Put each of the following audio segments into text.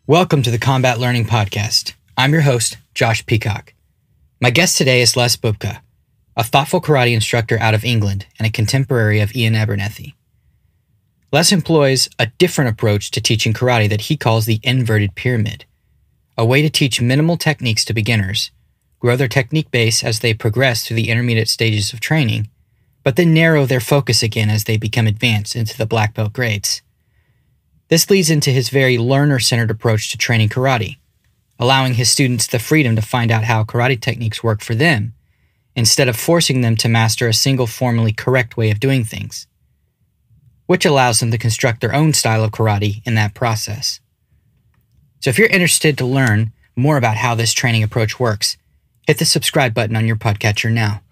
Welcome to the Combat Learning Podcast. I'm your host, Josh Peacock. My guest today is Les Bubka, a thoughtful karate instructor out of England and a contemporary of Iain Abernethy. Les employs a different approach to teaching karate that he calls the inverted pyramid, a way to teach minimal techniques to beginners, grow their technique base as they progress through the intermediate stages of training, but then narrow their focus again as they become advanced into the black belt grades. This leads into his very learner-centered approach to training karate, allowing his students the freedom to find out how karate techniques work for them, instead of forcing them to master a single formally correct way of doing things, which allows them to construct their own style of karate in that process. So if you're interested to learn more about how this training approach works, hit the subscribe button on your podcatcher now.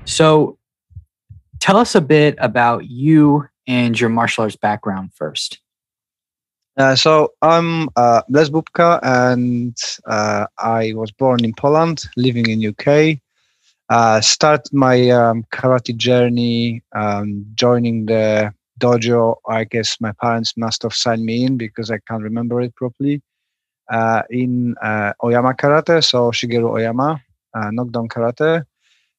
So tell us a bit about you and your martial arts background first. So I'm Les Bubka, and I was born in Poland, living in UK. Started my karate journey joining the dojo. I guess my parents must have signed me in because I can't remember it properly. In Oyama Karate, so Shigeru Oyama, knockdown karate.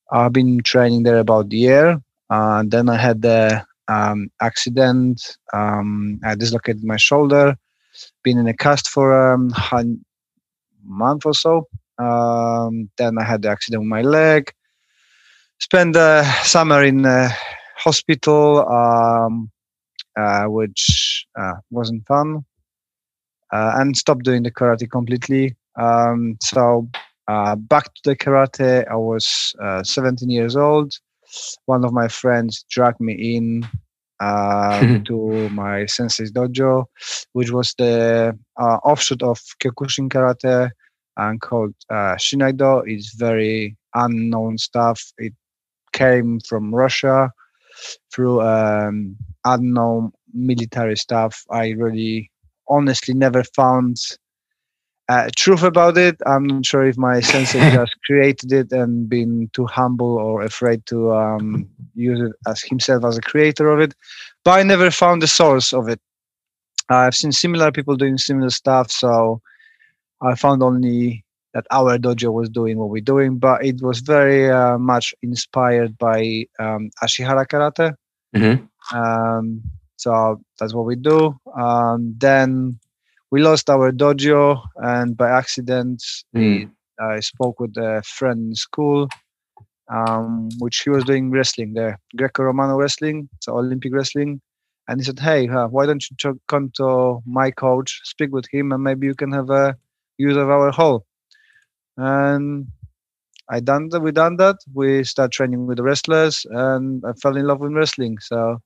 I've been training there about a year. Then I had the accident. I dislocated my shoulder, been in a cast for a month or so. Then I had the accident with my leg. Spent the summer in a hospital, which wasn't fun, and stopped doing the karate completely. So back to the karate. I was 17 years old. One of my friends dragged me in to my sensei's dojo, which was the offshoot of Kyokushin karate and called Shinaido. It's very unknown stuff. It came from Russia through unknown military stuff. I really honestly never found truth about it. I'm not sure if my sensei just created it and been too humble or afraid to use it as himself as a creator of it. But I never found the source of it. I've seen similar people doing similar stuff, so I found only that our dojo was doing what we're doing, but it was very much inspired by Ashihara Karate. Mm-hmm. So that's what we do. Then we lost our dojo, and by accident, I spoke with a friend in school, which he was doing wrestling, the Greco-Romano wrestling, so Olympic wrestling. And he said, "Hey, why don't you come to my coach, speak with him, and maybe you can have a use of our hall." And we done that. We started training with the wrestlers, and I fell in love with wrestling. So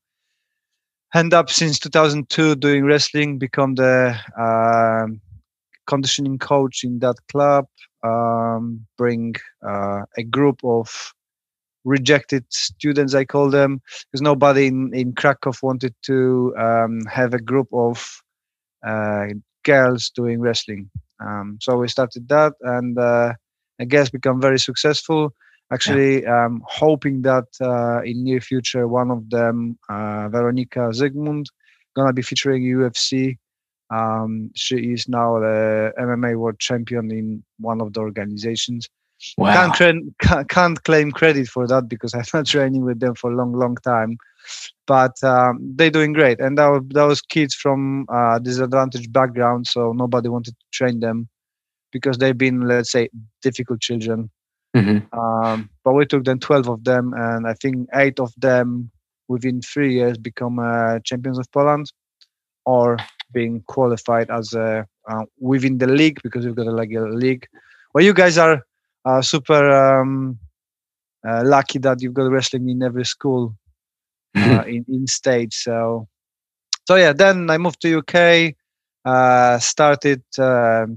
end up since 2002 doing wrestling, become the conditioning coach in that club, bring a group of rejected students, I call them, because nobody in Krakow wanted to have a group of girls doing wrestling. So we started that, and I guess become very successful. Actually, hoping that in near future, one of them, Veronika Zygmunt, gonna be featuring UFC. She is now the MMA world champion in one of the organizations. Wow. Can't claim credit for that because I'm not training with them for a long time. But they're doing great. And those kids from disadvantaged background, so nobody wanted to train them because they've been, let's say, difficult children. Mm-hmm. But we took them 12 of them, and I think 8 of them within 3 years become champions of Poland, or being qualified as within the league, because we've got a league. Well, you guys are super lucky that you've got wrestling in every school in states. So yeah. Then I moved to UK, started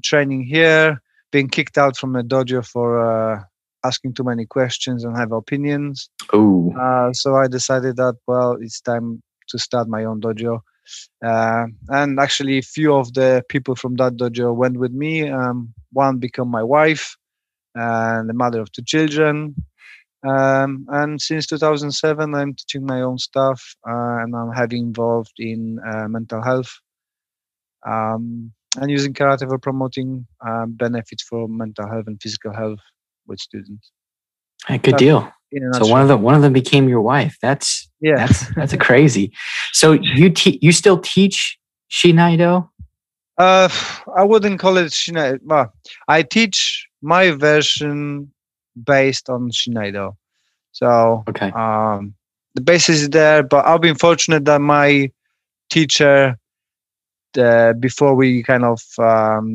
training here. Being kicked out from a dojo for asking too many questions and have opinions. So I decided that, well, it's time to start my own dojo. And actually, a few of the people from that dojo went with me. One became my wife and the mother of 2 children. And since 2007, I'm teaching my own stuff, and I'm heavily involved in mental health. and using karate for promoting benefits for mental health and physical health with students. Hey, good deal. In a So nutshell. one of them became your wife. That's a crazy. So you still teach Shinaido? I wouldn't call it Shinaido. Well, I teach my version based on Shinaido. So Okay. the basis is there, but I've been fortunate that my teacher, before we kind of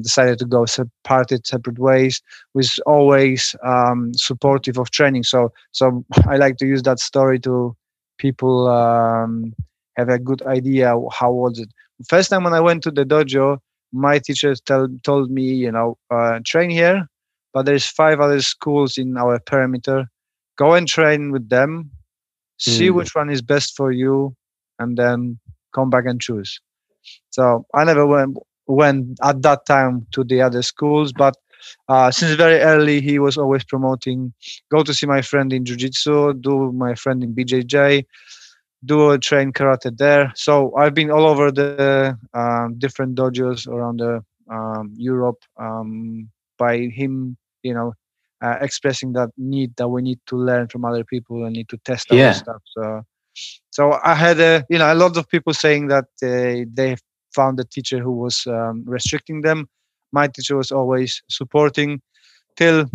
decided to go separate ways, was always supportive of training. So I like to use that story to people have a good idea how was it. First time when I went to the dojo, my teacher told me, train here, but there's 5 other schools in our perimeter. Go and train with them, see which one is best for you, and then come back and choose. So I never went at that time to the other schools, but since very early, he was always promoting, go to see my friend in Jiu-Jitsu, do my friend in BJJ, do a train karate there. So I've been all over the different dojos around the Europe by him, expressing that need that we need to learn from other people and need to test our stuff. So I had a lot of people saying that they found a teacher who was restricting them. My teacher was always supporting till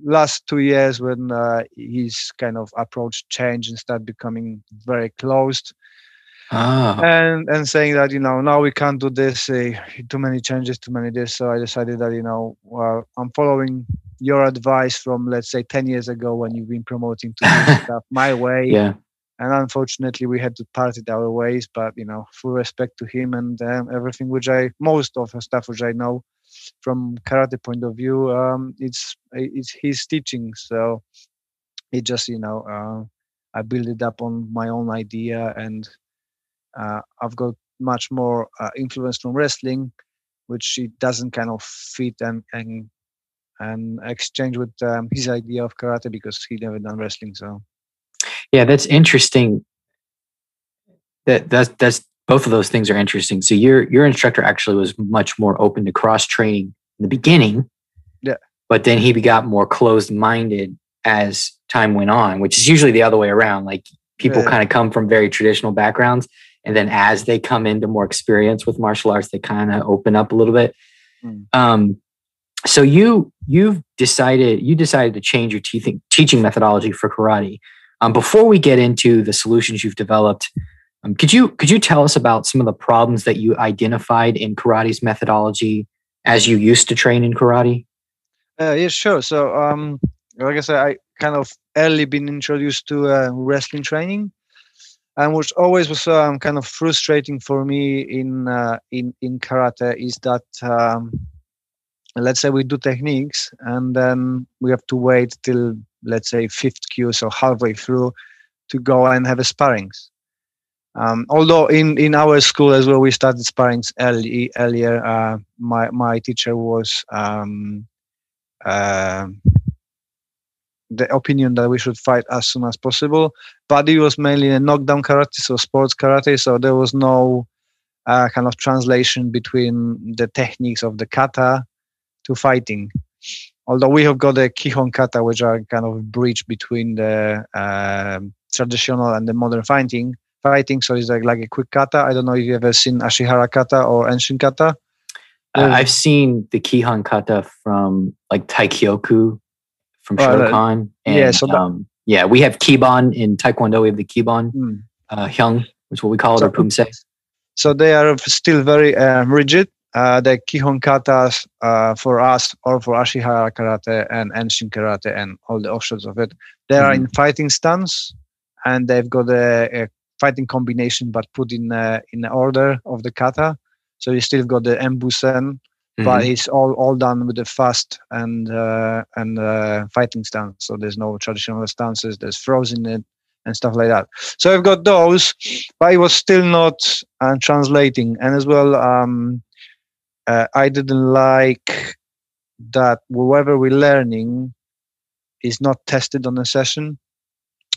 last 2 years when his kind of approach changed and started becoming very closed. And saying that now we can't do this, too many changes, too many this. So I decided that I'm following your advice from, let's say, 10 years ago when you've been promoting to do stuff my way. Yeah. And unfortunately, we had to part it our ways. But full respect to him and everything, most of the stuff which I know from karate point of view, it's his teaching. So it just I build it up on my own idea, and I've got much more influence from wrestling, which it doesn't kind of fit and exchange with his idea of karate because he never done wrestling. So yeah, that's interesting. That's both of those things are interesting. So your instructor actually was much more open to cross training in the beginning. Yeah. But then he got more closed minded as time went on, which is usually the other way around. Like people kind of come from very traditional backgrounds, and then as they come into more experience with martial arts, they kind of open up a little bit. So you decided to change your teaching methodology for karate. Before we get into the solutions you've developed, could you tell us about some of the problems that you identified in karate's methodology as you used to train in karate? Yeah, sure. So, like I said, I kind of early been introduced to wrestling training, and which always was kind of frustrating for me in karate is that let's say we do techniques and then we have to wait till, let's say, 5th cue, so halfway through, to go and have a sparrings. Although in our school as well, we started sparrings earlier. My teacher was the opinion that we should fight as soon as possible, but it was mainly a knockdown karate, so sports karate. So there was no kind of translation between the techniques of the kata to fighting. Although we have got the kihon kata, which are kind of bridge between the traditional and the modern fighting. So it's like a quick kata. I don't know if you've ever seen Ashihara kata or Enshin kata. I've seen the Kihon kata from like Taikyoku from Shotokan. And we have Kiban in Taekwondo. We have the Kiban Hyung, which is what we call it, or Pumse. So they are still very rigid. The Kihon katas for us, or for Ashihara karate and Enshin karate and all the offshoots of it, they are in fighting stance, and they've got a fighting combination, but put in the order of the kata. So you still got the embusen, but it's all done with the fast and fighting stance. So there's no traditional stances. There's throws in it and stuff like that. So I've got those, but it was still not translating. And as well, I didn't like that whoever we're learning is not tested on a session.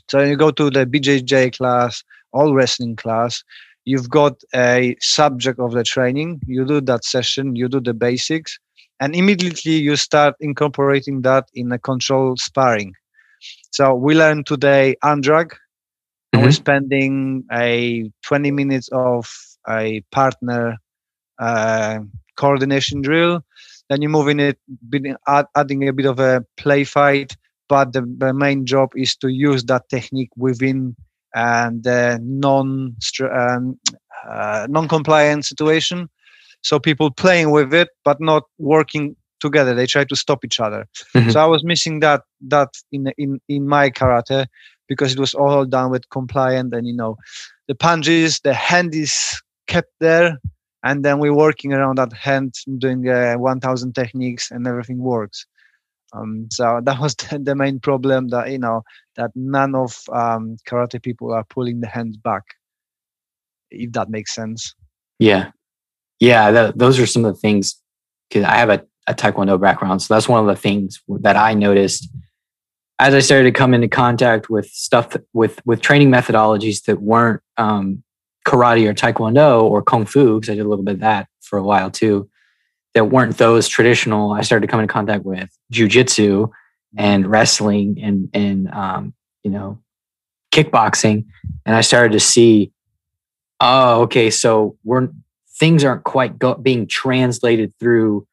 So you go to the BJJ class, all wrestling class, you've got a subject of the training, you do that session, you do the basics, and immediately you start incorporating that in a control sparring. So we learned today arm drag, and we're Hmm. spending a 20 minutes of a partner uh, coordination drill. Then you move in it, adding a bit of a play fight, but the main job is to use that technique within the non-compliant situation. So people playing with it, but not working together. They try to stop each other. So Hmm. I was missing that in my karate, because it was all done with compliant, and the punches, the hand is kept there, and then we're working around that hand, doing 1,000 techniques, and everything works. So that was the main problem, that that none of karate people are pulling the hands back, if that makes sense. Yeah. Yeah. Those are some of the things, because I have a Taekwondo background. So that's one of the things that I noticed as I started to come into contact with stuff with training methodologies that weren't karate or Taekwondo or Kung Fu, because I did a little bit of that for a while too, that weren't those traditional. I started to come into contact with jujitsu and wrestling and you know, kickboxing, and I started to see, oh, okay, so things aren't quite being translated through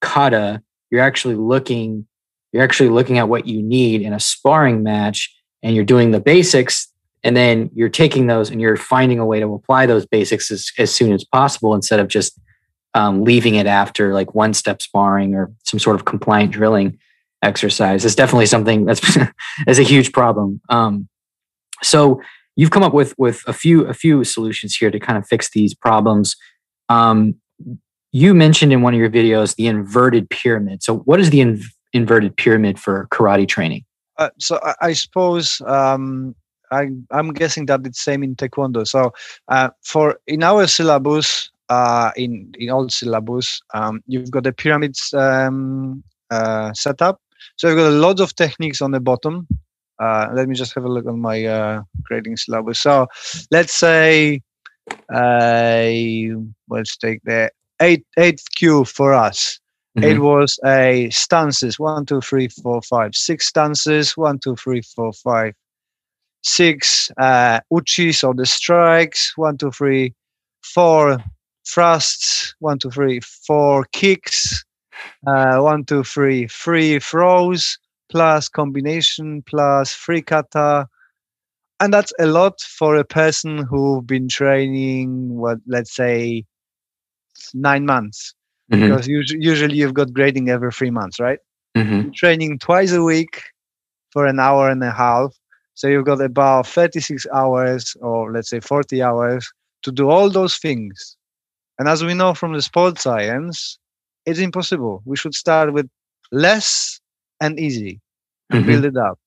kata. You're actually looking at what you need in a sparring match, and you're doing the basics, and then you're taking those and you're finding a way to apply those basics as soon as possible, instead of just leaving it after like one step sparring or some sort of compliant drilling exercise. It's definitely something that's is a huge problem. So you've come up with a few solutions here to kind of fix these problems. Um, you mentioned in one of your videos the inverted pyramid. So what is the inverted pyramid for karate training? So I suppose I'm guessing that it's same in Taekwondo. So for in our syllabus, in old syllabus, you've got the pyramids setup. So you've got a lot of techniques on the bottom. Let me just have a look on my grading syllabus. So let's say let's take the eighth Q for us. It Mm-hmm. was a stances 1, 2, 3, 4, 5, 6 stances 1, 2, 3, 4, 5, 6 uchis or the strikes 1, 2, 3, 4 thrusts 1, 2, 3, 4 kicks 1, 2, 3 free throws plus combination plus free kata, and that's a lot for a person who've been training, what, let's say 9 months, Mm-hmm. because usually you've got grading every 3 months, right? Mm-hmm. You're training twice a week for an hour and a half, so you've got about 36 hours, or let's say 40 hours, to do all those things. And as we know from the sports science, it's impossible. We should start with less and easy and Mm-hmm. build it up.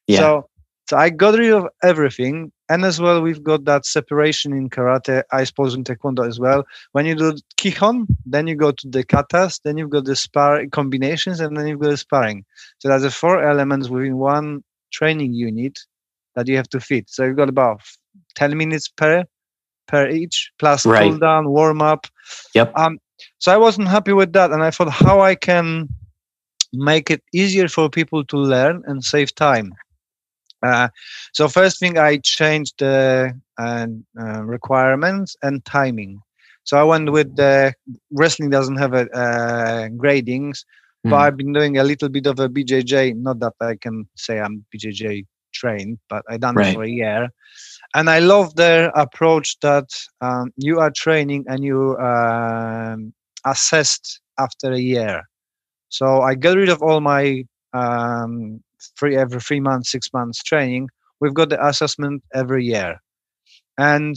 Yeah. So I got rid of everything. And as well, we've got that separation in karate, I suppose in taekwondo as well. When you do kihon, then you go to the katas, then you've got the spar combinations, and then you've got the sparring. So there's the 4 elements within one training unit that you have to fit. So you've got about 10 minutes per each, plus cool Right. down, warm up. Yep. So I wasn't happy with that, and I thought how I can make it easier for people to learn and save time. So first thing, I changed the requirements and timing. So I went with the wrestling doesn't have a gradings, but Mm-hmm. I've been doing a little bit of a BJJ. Not that I can say I'm BJJ trained, but I done it Right. for a year, and I love their approach that you are training and you assessed after a year. So I got rid of all my every 3 months, 6 months training. We've got the assessment every year, and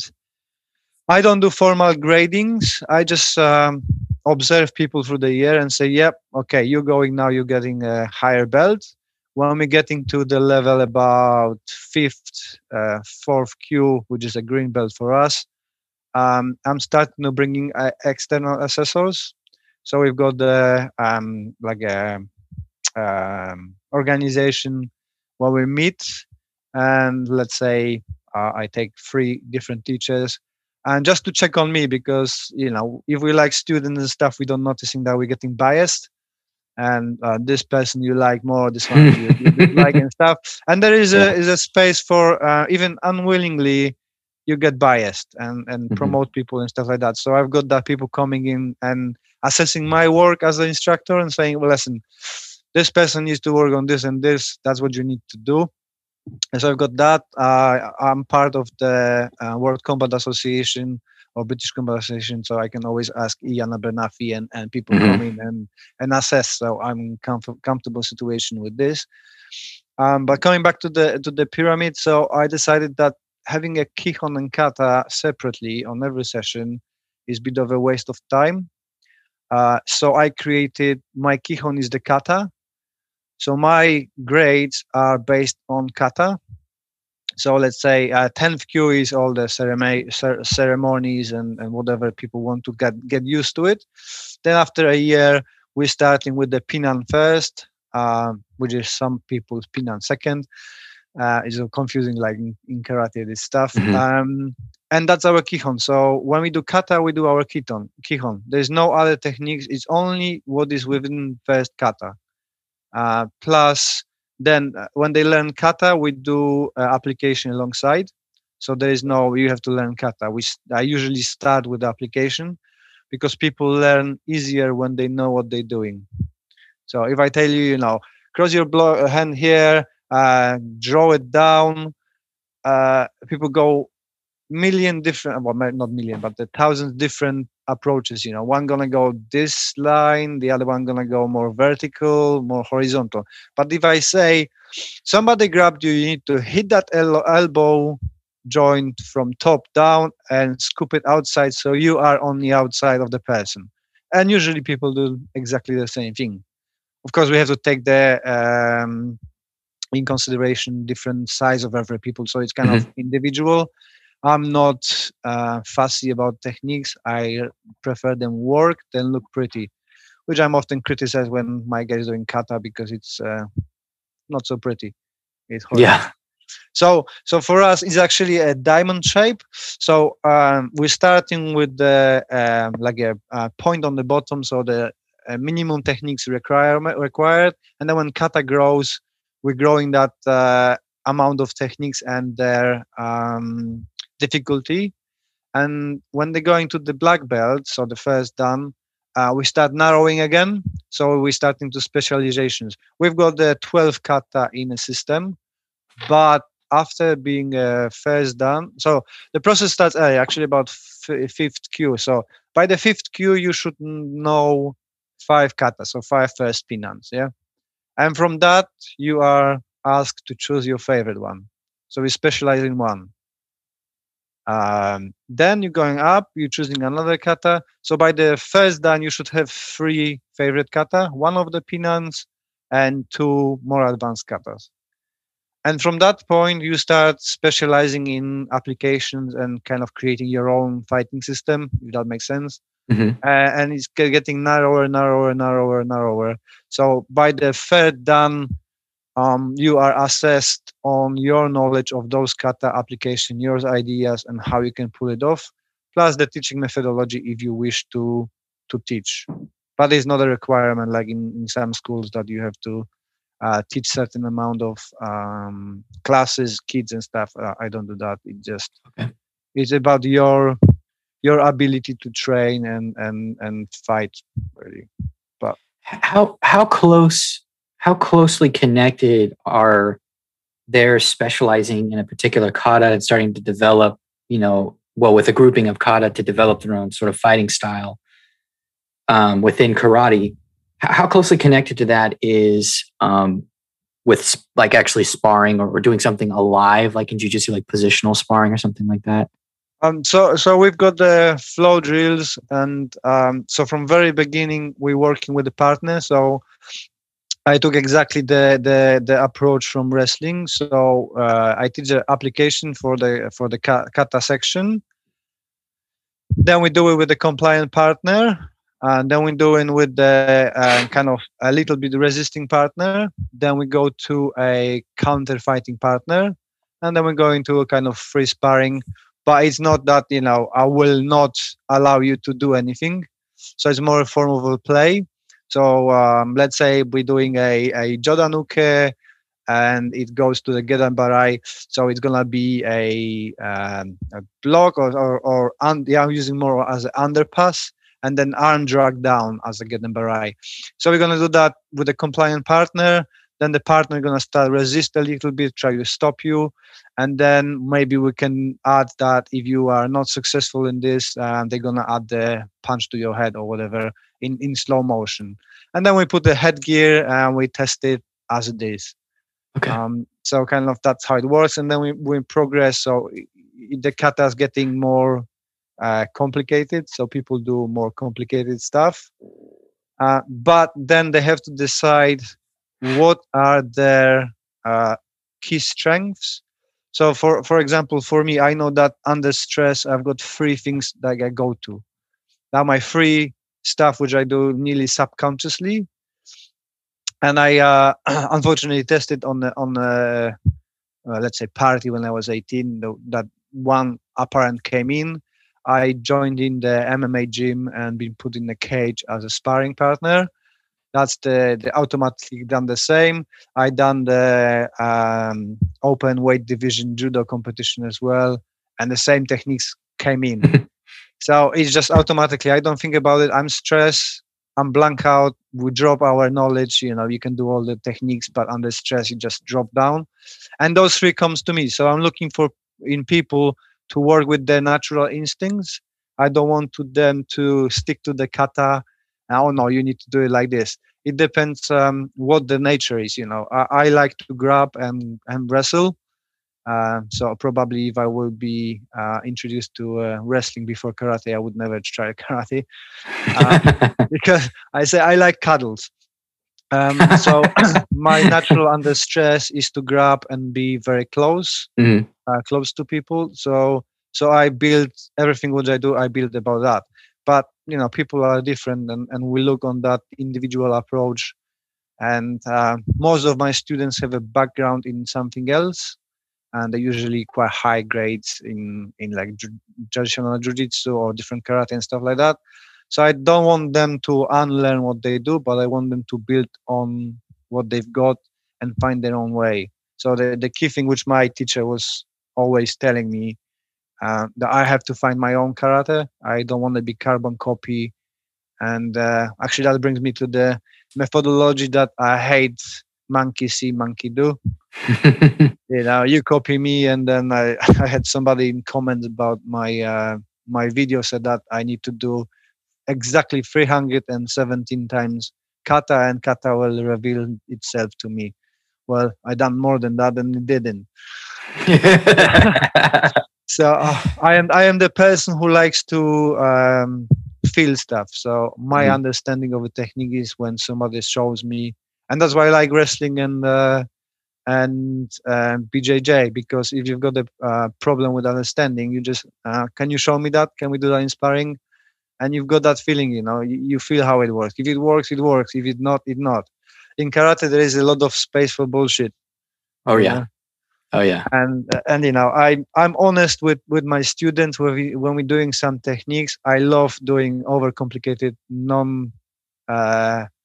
I don't do formal gradings. I just observe people through the year and say, "Yep, okay, you're going now. You're getting a higher belt." When we're getting to the level about fifth, fourth Q, which is a green belt for us, I'm starting to bringing external assessors. So we've got the like a organization where we meet, and let's say I take 3 different teachers, and just to check on me, because if we like students and stuff, we don't noticing that we're getting biased, and this person you like more, this one you dislike and stuff. And there is Yeah. a space for even unwillingly you get biased and promote people and stuff like that. So I've got that people coming in and assessing my work as an instructor and saying, well, listen, this person needs to work on this and this. That's what you need to do. And so I've got that. I'm part of the World Combat Association or British Combat Association, so I can always ask Iain Abernethy and people come in and assess. So I'm in comfortable situation with this. But coming back to the pyramid, so I decided that having a Kihon and kata separately on every session is a bit of a waste of time. So I created my Kihon is the kata. So my grades are based on kata. So let's say 10th Q is all the ceremonies and whatever people want to get used to it. Then after a year, we're starting with the Pinan first, which is some people's Pinan second. It's confusing, like in karate, this stuff. And that's our Kihon. So when we do kata, we do our Kihon. There's no other techniques. It's only what is within first kata. Plus, then when they learn kata, we do application alongside. So there is no, you have to learn kata. I usually start with the application because people learn easier when they know what they're doing. So if I tell you, cross your hand here, draw it down, people go million different, well, not million, but the thousands different approaches. One gonna go this line, the other one gonna go more vertical, more horizontal. But if I say somebody grabbed you, you need to hit that elbow joint from top down and scoop it outside, so you are on the outside of the person. And usually people do exactly the same thing. Of course, we have to take the in consideration different size of every people, so it's kind of individual. I'm not fussy about techniques. I prefer them work than look pretty, which I'm often criticized when my guy is doing kata because it's not so pretty. It's horrible. Yeah. So for us, it's actually a diamond shape. So we're starting with the like a point on the bottom, so the minimum techniques required, and then when kata grows, we're growing that amount of techniques and their difficulty. And when they go into the black belt, so the first dan, we start narrowing again. So we're starting to specializations. We've got the 12 kata in a system, but after being first dan, so the process starts early, actually about fifth Q. So by the fifth Q, you should know 5 kata, so 5 first pinans, yeah. And from that, you are asked to choose your favorite one. So we specialize in one. Then you're going up, you're choosing another kata. So by the first dan, you should have 3 favorite kata, 1 of the pinans and 2 more advanced katas. And from that point, you start specializing in applications and kind of creating your own fighting system, if that makes sense. And it's getting narrower. So by the third dan, you are assessed on your knowledge of those kata application, your ideas, and how you can pull it off, plus the teaching methodology if you wish to teach. But it's not a requirement like in some schools that you have to teach certain amount of classes, kids and stuff. I don't do that. It just it's about your ability to train and fight, really. But how closely connected are their specializing in a particular kata and starting to develop, with a grouping of kata to develop their own sort of fighting style within karate? How closely connected to that is with like actually sparring or doing something alive, like in jiu-jitsu, like positional sparring or something like that? So we've got the flow drills, and so from very beginning we're working with the partner. So I took exactly the approach from wrestling. So I teach the application for the kata section. Then we do it with the compliant partner. And then we're doing with the kind of a little bit resisting partner. Then we go to a counter fighting partner. And then we go into a kind of free sparring but it's not that, I will not allow you to do anything. So it's more a form of a play. So let's say we're doing a Jodanuke, and it goes to the Gedan Barai. So it's gonna be a block, I'm using more as an underpass, and then arm drag down as a Gedan Barai. So we're gonna do that with a compliant partner. Then the partner gonna start resist a little bit, try to stop you, and then maybe we can add that if you are not successful in this, they're gonna add the punch to your head or whatever in slow motion, and then we put the headgear and we test it as it is. Okay. So kind of that's how it works, and then we progress. So the kata is getting more complicated, so people do more complicated stuff. But then they have to decide what are their key strengths. So for example, for me, I know that under stress, I've got three things that I go to. Now my three stuff, which I do nearly subconsciously. And I unfortunately tested on let's say party when I was 18. That one apparent came in. I joined in the MMA gym and been put in a cage as a sparring partner. That's the automatically done the same. I done the open weight division judo competition as well, and the same techniques came in. So it's just automatically. I don't think about it. I'm stressed. I'm blank out. We drop our knowledge. You can do all the techniques, but under stress, you just drop down. And those three comes to me. So I'm looking for in people to work with their natural instincts. I don't want them to stick to the kata. Oh no, you need to do it like this. It depends what the nature is. I like to grab and wrestle. So probably if I would be introduced to wrestling before karate, I would never try karate because I say I like cuddles. So my natural under stress is to grab and be very close, close to people. So I build everything what I do. I build about that. But people are different, and we look on that individual approach. And most of my students have a background in something else, and they're usually quite high grades in like traditional jiu-jitsu or different karate and stuff like that. So I don't want them to unlearn what they do, but I want them to build on what they've got and find their own way. So the key thing, which my teacher was always telling me, that I have to find my own karate. I don't want to be carbon copy. And actually, that brings me to the methodology that I hate: monkey see, monkey do. You copy me, and then I had somebody in comments about my video said that I need to do exactly 317 times kata, and kata will reveal itself to me. Well, I done more than that, and it didn't. So I am the person who likes to feel stuff. So my understanding of a technique is when somebody shows me, and that's why I like wrestling and BJJ, because if you've got a problem with understanding, you just can you show me that? Can we do that in sparring? And you've got that feeling, you feel how it works. If it works, it works. If it not, it not. In karate, there is a lot of space for bullshit. Oh yeah. Oh yeah. And I'm honest with my students when we're doing some techniques. I love doing overcomplicated,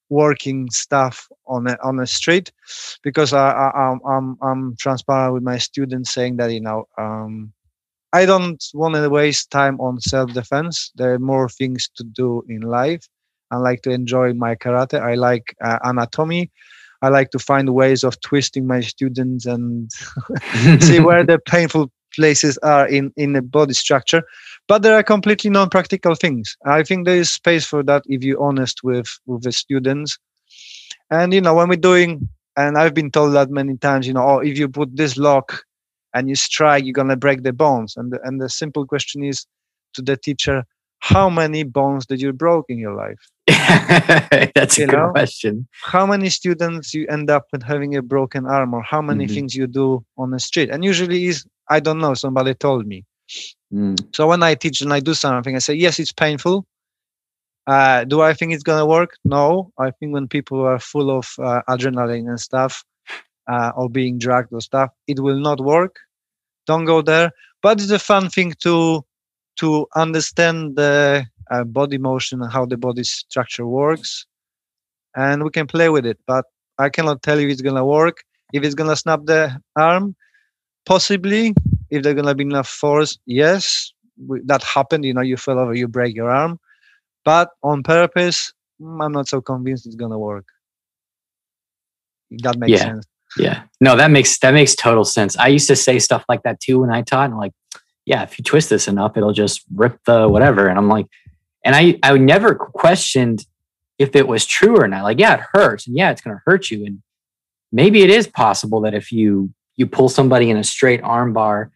working stuff on a street, because I'm transparent with my students, saying that I don't want to waste time on self-defense. There are more things to do in life. I like to enjoy my karate. I like anatomy. I like to find ways of twisting my students and see where the painful places are in the body structure. But there are completely non-practical things. I think there is space for that if you're honest with the students. And when we're doing, and I've been told that many times, if you put this lock and you strike, you're gonna break the bones. And the simple question is to the teacher: how many bones did you broke in your life? That's a good question. How many students you end up with having a broken arm, or how many things you do on the street? And usually is, I don't know, somebody told me. So when I teach and I do something, I say, yes, it's painful. Do I think it's gonna work? No. I think when people are full of adrenaline and stuff, or being dragged or stuff, it will not work. Don't go there. but it's a fun thing to understand the body motion and how the body structure works, and we can play with it. But I cannot tell you if it's gonna work. If it's gonna snap the arm, possibly. If there's gonna be enough force, yes, that happened. You fell over, you break your arm, but on purpose, I'm not so convinced it's gonna work. If that makes sense. Yeah. No, that makes total sense. I used to say stuff like that too when I taught, and like, yeah, if you twist this enough, it'll just rip the whatever. And I'm like, and I never questioned if it was true or not. Like, yeah, it hurts, and yeah, it's going to hurt you. And maybe it is possible that if you pull somebody in a straight arm bar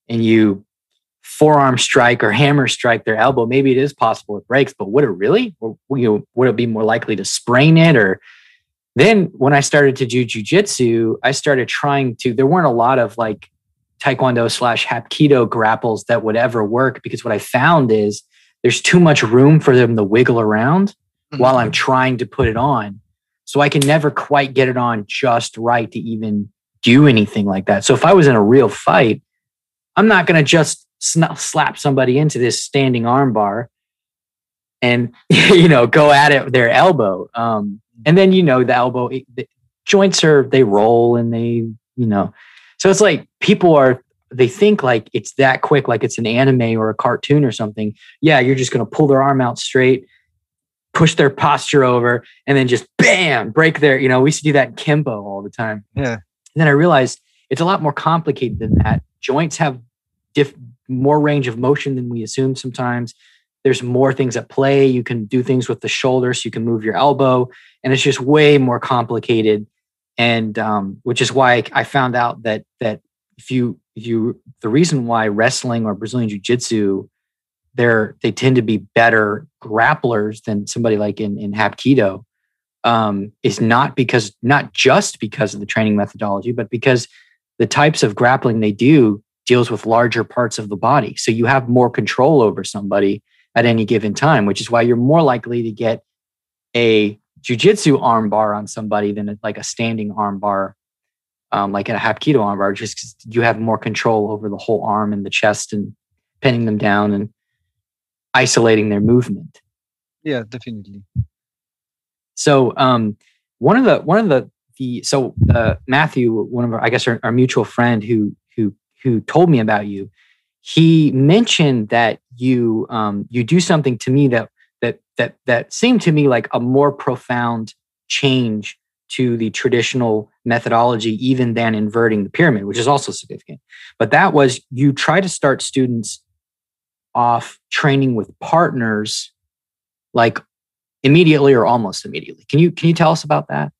and you forearm strike or hammer strike their elbow, maybe it is possible it breaks. But would it really? Or, would it be more likely to sprain it? Or then when I started to do jujitsu, I started trying to. There weren't a lot of like Taekwondo / Hapkido grapples that would ever work, because what I found is there's too much room for them to wiggle around while I'm trying to put it on. So I can never quite get it on just right to even do anything like that. So if I was in a real fight, I'm not going to just slap somebody into this standing arm bar and, go at it with their elbow. And then, the elbow, the joints they roll and so it's like they think like it's that quick, like it's an anime or a cartoon or something. Yeah, you're just going to pull their arm out straight, push their posture over, and then just bam, break their, we used to do that in Kimbo all the time. Yeah. And then I realized it's a lot more complicated than that. Joints have more range of motion than we assume sometimes. There's more things at play. You can do things with the shoulder, so you can move your elbow, and it's just way more complicated. And which is why I found out that the reason why wrestling or Brazilian Jiu-Jitsu, they tend to be better grapplers than somebody like in Hapkido, is not just because of the training methodology, but because the types of grappling they do deals with larger parts of the body. So you have more control over somebody at any given time, which is why you're more likely to get a jiu-jitsu arm bar on somebody than like a standing arm bar, like a Hapkido arm bar, just because you have more control over the whole arm and the chest and pinning them down and isolating their movement. Yeah, definitely. So Matthew, one of our mutual friend who told me about you, he mentioned that you do something to me that seemed to me like a more profound change to the traditional methodology, even than inverting the pyramid, which is also significant. But that was, you try to start students off training with partners, like immediately or almost immediately. Can you tell us about that?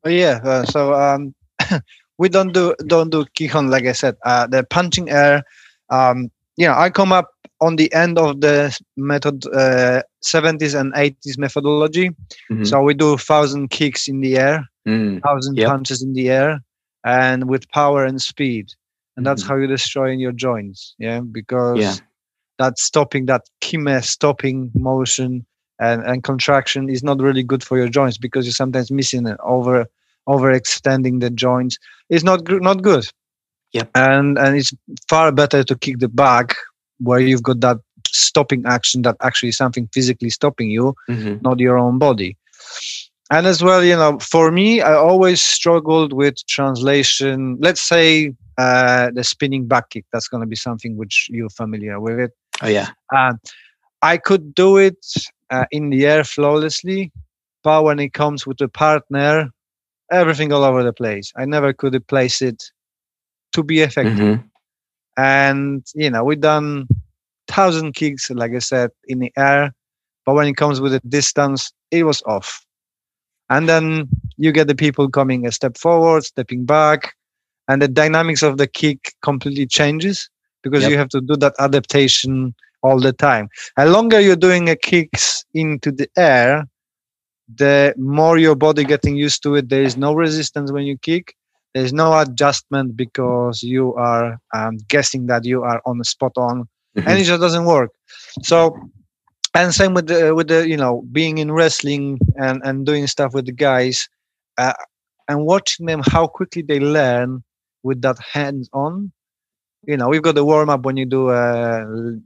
Oh, yeah. We don't do Kihon, like I said. The punching air. I come up on the end of the method, 70s and 80s methodology. Mm-hmm. So we do 1,000 kicks in the air, 1,000 punches in the air, and with power and speed. And that's how you're destroying your joints. Yeah, because that kime stopping motion and contraction is not really good for your joints, because you're sometimes missing it, overextending the joints. It's not good. Yep. And it's far better to kick the back, where you've got that stopping action that actually is something physically stopping you, not your own body. And as well, for me, I always struggled with translation. Let's say the spinning back kick. That's going to be something which you're familiar with it. Oh, yeah. I could do it in the air flawlessly, but when it comes with a partner, everything all over the place. I never could place it to be effective. And we've done 1,000 kicks, like I said, in the air, but when it comes with a distance, it was off. And then you get the people coming a step forward, stepping back, and the dynamics of the kick completely changes, because you have to do that adaptation all the time. The longer you're doing a kicks into the air, the more your body getting used to it. There is no resistance when you kick. There's no adjustment, because you are guessing that you are on the spot on, and it just doesn't work. So, and same with the being in wrestling and doing stuff with the guys, and watching them how quickly they learn with that hands on. we've got the warm up when you do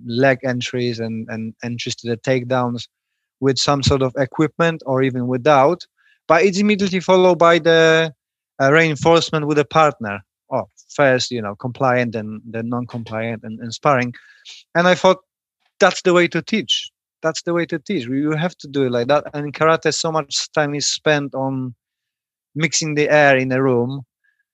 leg entries and entries to the takedowns with some sort of equipment or even without, but it's immediately followed by the reinforcement with a partner. Oh, first, compliant and then non-compliant and sparring. And I thought that's the way to teach. That's the way to teach. You have to do it like that. And in karate, so much time is spent on mixing the air in a room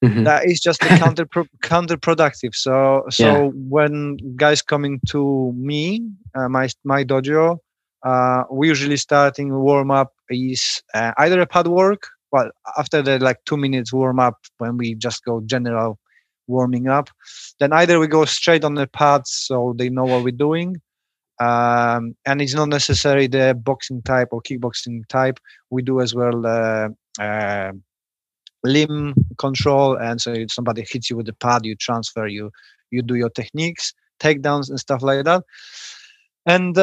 that is just counterproductive. So when guys coming to me, my dojo, we usually starting warm up is either a pad work. Well, after the 2 minutes warm up, when we just go general warming up, then either we go straight on the pads so they know what we're doing. And it's not necessarily the boxing type or kickboxing type. We do as well limb control, and so if somebody hits you with the pad, you transfer, you do your techniques, takedowns and stuff like that. And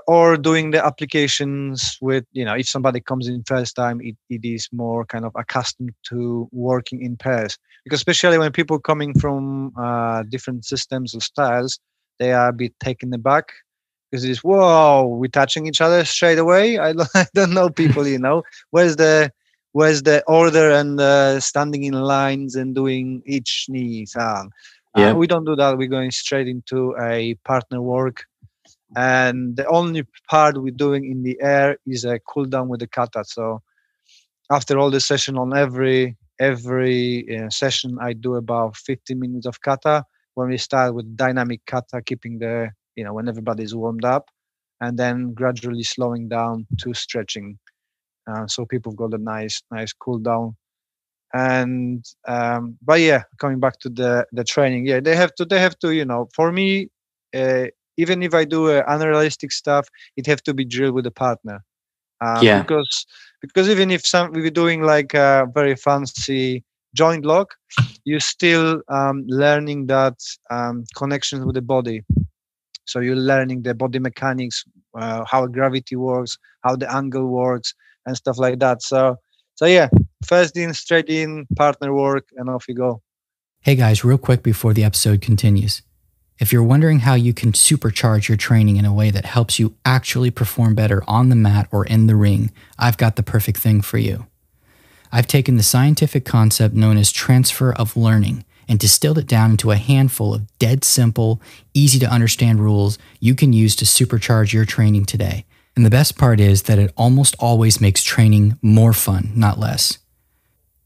or doing the applications with, if somebody comes in first time, it is more kind of accustomed to working in pairs, because especially when people coming from different systems or styles, they are a bit taken aback, because it's, whoa, we're touching each other straight away. I don't know people, where's the order and standing in lines and doing each knee. We don't do that. We're going straight into a partner work, and the only part we're doing in the air is a cool down with the kata. So after all the session, on every session, I do about 15 minutes of kata, when we start with dynamic kata, keeping the when everybody's warmed up, and then gradually slowing down to stretching, so people got a nice cool down. And but yeah, coming back to the training, they have to for me, even if I do unrealistic stuff, it have to be drilled with a partner, because even if we're doing a very fancy joint lock, you're still learning that connections with the body. So you're learning the body mechanics, how gravity works, how the angle works, and stuff like that. So yeah, first in, straight in, partner work, and off you go. Hey guys, real quick before the episode continues. If you're wondering how you can supercharge your training in a way that helps you actually perform better on the mat or in the ring, I've got the perfect thing for you. I've taken the scientific concept known as transfer of learning and distilled it down into a handful of dead simple, easy to understand rules you can use to supercharge your training today. And the best part is that it almost always makes training more fun, not less.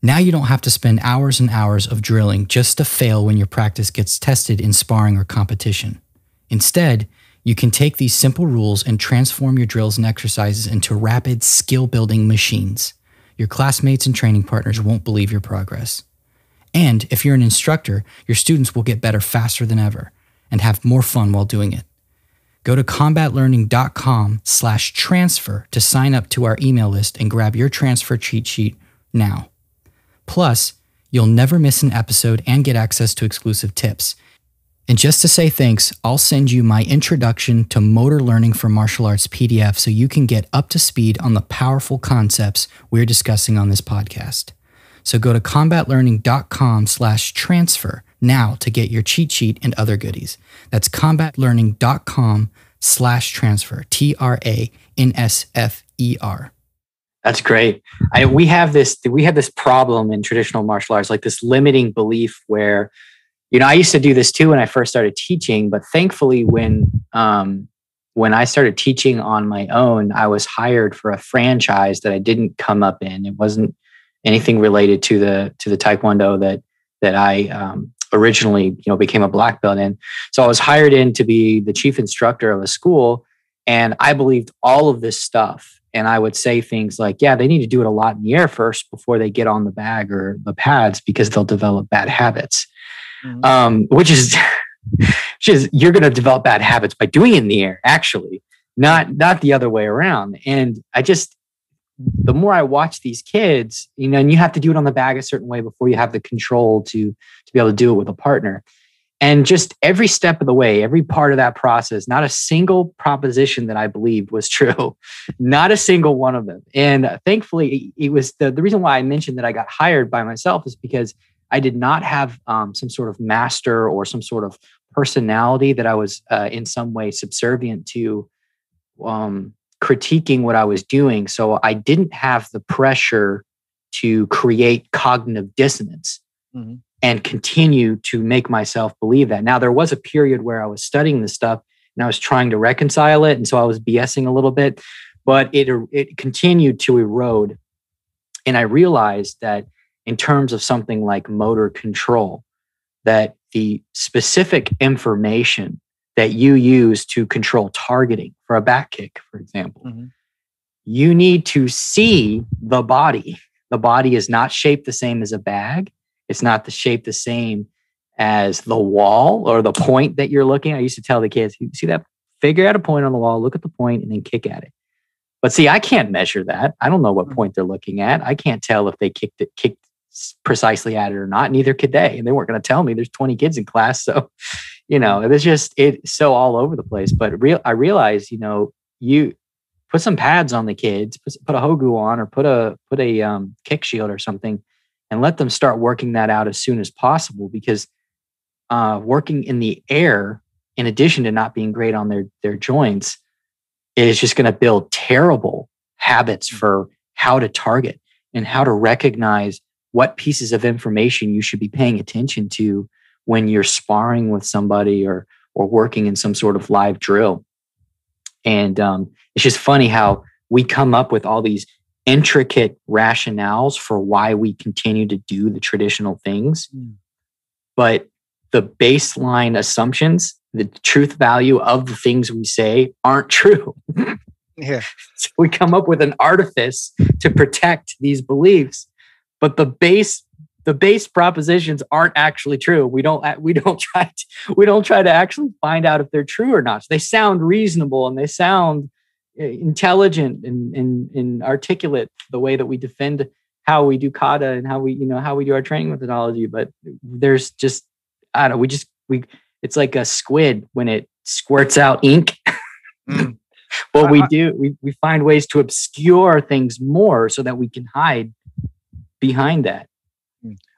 Now you don't have to spend hours and hours of drilling just to fail when your practice gets tested in sparring or competition. Instead, you can take these simple rules and transform your drills and exercises into rapid skill-building machines. Your classmates and training partners won't believe your progress. And if you're an instructor, your students will get better faster than ever and have more fun while doing it. Go to combatlearning.com/transfer to sign up to our email list and grab your transfer cheat sheet now. Plus, you'll never miss an episode and get access to exclusive tips. And just to say thanks, I'll send you my Introduction to Motor Learning for Martial Arts PDF so you can get up to speed on the powerful concepts we're discussing on this podcast. So go to combatlearning.com/transfer now to get your cheat sheet and other goodies. That's combatlearning.com/transfer, TRANSFER. That's great. We have this problem in traditional martial arts, like this limiting belief where, I used to do this too when I first started teaching, but thankfully when I started teaching on my own, I was hired for a franchise that I didn't come up in. It wasn't anything related to the Taekwondo that I originally, became a black belt in. So I was hired in to be the chief instructor of a school, and I believed all of this stuff. And I would say things like, yeah, they need to do it a lot in the air first before they get on the bag or the pads, because they'll develop bad habits. Which is you're going to develop bad habits by doing it in the air, actually, not the other way around. And the more I watch these kids, and you have to do it on the bag a certain way before you have the control to be able to do it with a partner. And just every step of the way, every part of that process, not a single proposition that I believed was true, not a single one of them. And thankfully, it was the reason why I mentioned that I got hired by myself is because I did not have some sort of master or some sort of personality that I was in some way subservient to critiquing what I was doing. So I didn't have the pressure to create cognitive dissonance and continue to make myself believe that. Now, there was a period where I was studying this stuff and I was trying to reconcile it. And so I was BSing a little bit, but it continued to erode. And I realized that in terms of something like motor control, that the specific information that you use to control targeting for a back kick, for example, you need to see the body. The body is not shaped the same as a bag. It's not the shape the same as the wall or the point that you're looking at. I used to tell the kids, you see that? Figure out a point on the wall, look at the point, and then kick at it. But see, I can't measure that. I don't know what point they're looking at. I can't tell if they kicked precisely at it or not. Neither could they. And they weren't going to tell me. There's 20 kids in class. So, it's so all over the place. But I realized, you put some pads on the kids, put a Hogu on or put a kick shield or something, and let them start working that out as soon as possible, because working in the air, in addition to not being great on their joints, is just going to build terrible habits for how to target and how to recognize what pieces of information you should be paying attention to when you're sparring with somebody or working in some sort of live drill. And it's just funny how we come up with all these intricate rationales for why we continue to do the traditional things. But the baseline assumptions, the truth value of the things we say aren't true. Yeah. So we come up with an artifice to protect these beliefs, but the base propositions aren't actually true. We don't try to actually find out if they're true or not. So they sound reasonable and they sound intelligent and articulate, the way that we defend how we do kata and how we do our training methodology. But there's just, I don't know, it's like a squid when it squirts out ink. What we find ways to obscure things more so that we can hide behind that.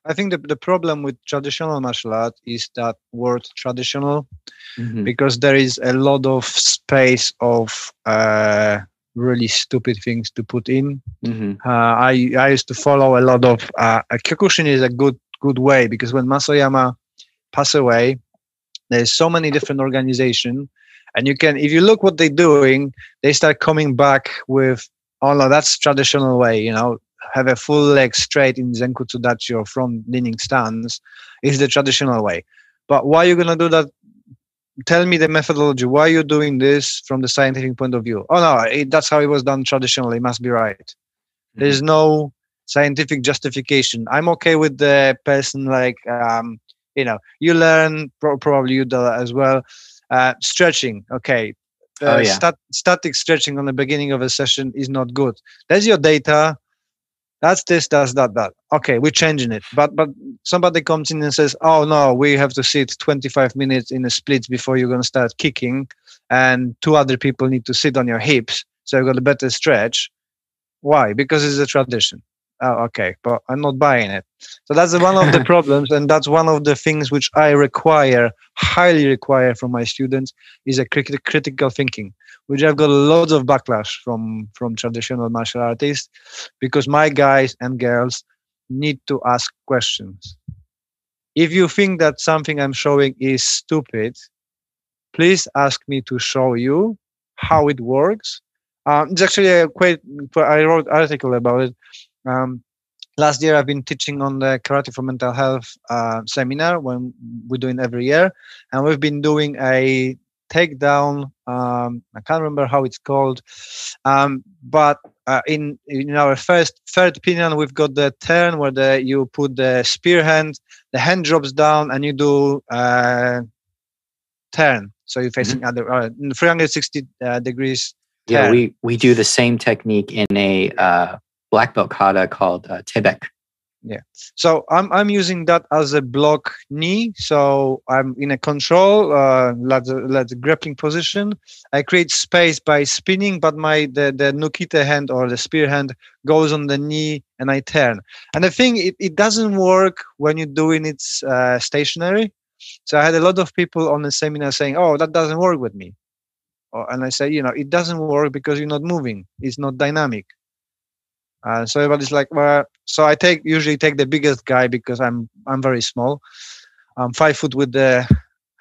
I think the problem with traditional martial art is that word traditional, because there is a lot of space of really stupid things to put in. I used to follow a lot of Kyokushin is a good way, because when Masoyama passed away, there's so many different organizations, and if you look what they're doing, they start coming back with, oh no, that's traditional way, have a full leg straight in Zenkutsu Dachi or from leaning stance is the traditional way. But why are you going to do that? Tell me the methodology. Why are you doing this from the scientific point of view? Oh no, that's how it was done traditionally. It must be right. There's no scientific justification. I'm okay with the person like, you learn, probably you do that as well. Stretching, okay. Static stretching on the beginning of a session is not good. There's your data. That's this, that's that. Okay, we're changing it. But somebody comes in and says, oh no, we have to sit 25 minutes in a split before you're going to start kicking, and 2 other people need to sit on your hips so you've got a better stretch. Why? Because it's a tradition. Oh, okay, but I'm not buying it. So that's one of the problems, and that's one of the things which I highly require from my students, is a critical thinking, which I've got lots of backlash from traditional martial artists, because my guys and girls need to ask questions. If you think that something I'm showing is stupid, please ask me to show you how it works. It's actually I wrote an article about it. Last year, I've been teaching on the Karate for Mental Health seminar, when we're doing every year, and we've been doing a takedown. I can't remember how it's called, but in our third opinion, we've got the turn where you put the spear hand, the hand drops down, and you do turn. So you're facing other 360 degrees. Turn. Yeah, we do the same technique in a black belt kata called tebek. Yeah. So I'm using that as a block knee. So I'm in a control, let's grappling position. I create space by spinning, but the nukita hand or the spear hand goes on the knee and I turn. And the thing, it doesn't work when you're doing it stationary. So I had a lot of people on the seminar saying, "Oh, that doesn't work with me." And I say, it doesn't work because you're not moving. It's not dynamic. So everybody's like, well, so I usually take the biggest guy because I'm very small. I'm 5 foot with the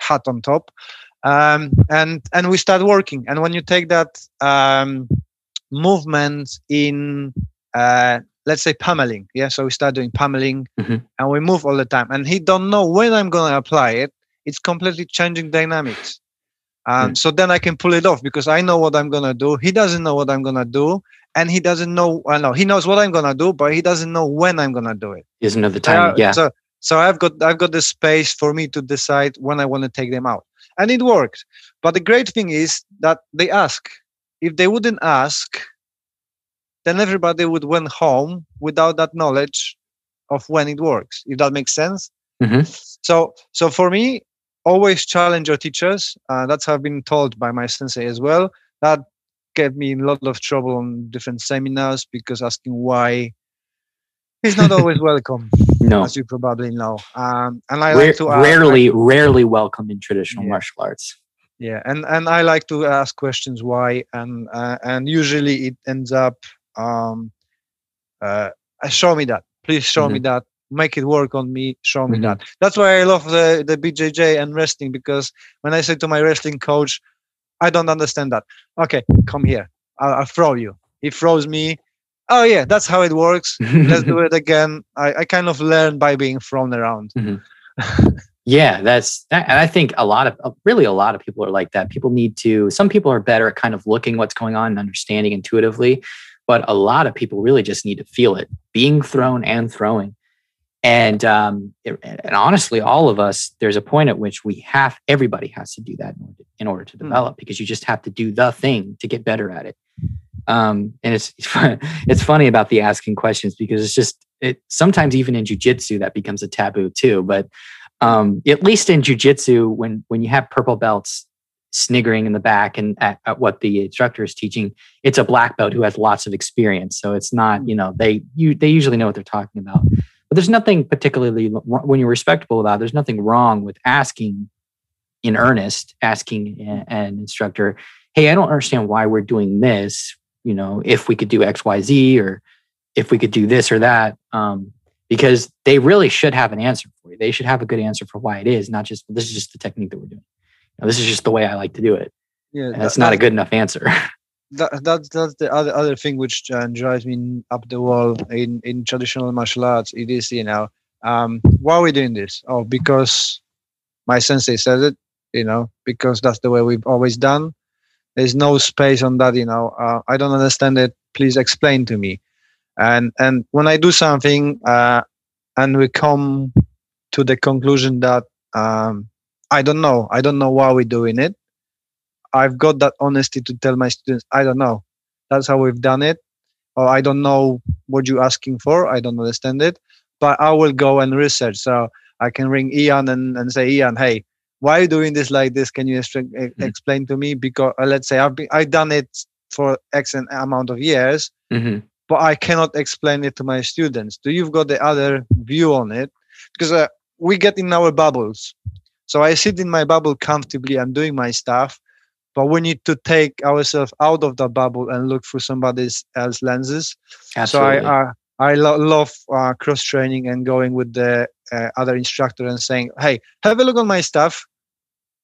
hat on top, and we start working. And when you take that movement in, let's say pummeling, yeah. So we start doing pummeling, and we move all the time. And he don't know when I'm gonna apply it. It's completely changing dynamics. So then I can pull it off because I know what I'm gonna do. He doesn't know what I'm gonna do, and he doesn't know. No, he knows what I'm gonna do, but he doesn't know when I'm gonna do it. He doesn't know the timing. Yeah. So I've got the space for me to decide when I want to take them out, and it worked. But the great thing is that they ask. If they wouldn't ask, then everybody would went home without that knowledge of when it works. If that makes sense. So for me, always challenge your teachers. That's how I've been told by my sensei as well. That gave me in a lot of trouble on different seminars because asking why is not always welcome. No, as you probably know. And I like to rarely welcome in traditional martial arts. Yeah, and I like to ask questions why, and usually it ends up, show me that. Please show me that. Make it work on me. Show me that. That's why I love the BJJ and wrestling, because when I say to my wrestling coach, I don't understand that. Okay, come here. I'll throw you. He throws me. Oh yeah, that's how it works. Let's do it again. I kind of learn by being thrown around. Yeah, and I think a lot of people are like that. Some people are better at kind of looking what's going on and understanding intuitively, but a lot of people really just need to feel it, being thrown and throwing. And honestly, all of us, there's a point at which everybody has to do that in order to develop, because you just have to do the thing to get better at it. And it's funny about the asking questions, because sometimes even in jiu-jitsu that becomes a taboo too. But at least in jiu-jitsu, when you have purple belts sniggering in the back and at what the instructor is teaching, it's a black belt who has lots of experience. So it's not, they usually know what they're talking about. But there's nothing particularly, when you're respectable about it, there's nothing wrong with asking in earnest, asking an instructor, hey, I don't understand why we're doing this. If we could do X, Y, Z, or if we could do this or that, because they really should have an answer for you. They should have a good answer for why it is, not just, this is just the technique that we're doing. This is just the way I like to do it. Yeah, that's not a good enough answer. That's the other thing which drives me up the wall in traditional martial arts. It is, why are we doing this? Oh, because my sensei says it, because that's the way we've always done. There's no space on that, I don't understand it. Please explain to me. And when I do something and we come to the conclusion that I don't know why we're doing it, I've got that honesty to tell my students, I don't know. That's how we've done it. Or I don't know what you're asking for. I don't understand it. But I will go and research. So I can ring Iain and say, Iain, hey, why are you doing this like this? Can you explain to me? Because let's say I've done it for X amount of years, but I cannot explain it to my students. Do you've got the other view on it? Because we get in our bubbles. So I sit in my bubble comfortably. I'm doing my stuff, but we need to take ourselves out of the bubble and look through somebody else's lenses. Absolutely. So I love cross training and going with the other instructor and saying, hey, have a look on my stuff,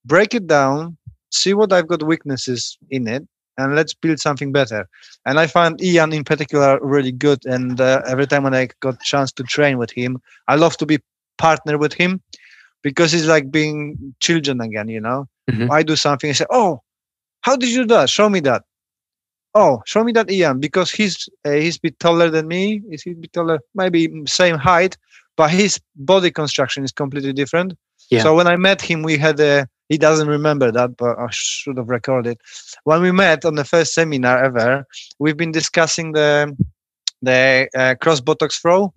break it down, see what I've got weaknesses in it, and let's build something better. And I find Iain in particular really good. And every time when I got chance to train with him, I love to be partner with him, because it's like being children again, I do something and say, oh, how did you do that? Show me that. Oh, show me that, Iain, because he's a bit taller than me. Is he a bit taller? Maybe same height, but his body construction is completely different. Yeah. So when I met him, we had he doesn't remember that, but I should have recorded. When we met on the first seminar ever, we've been discussing the cross buttocks throw,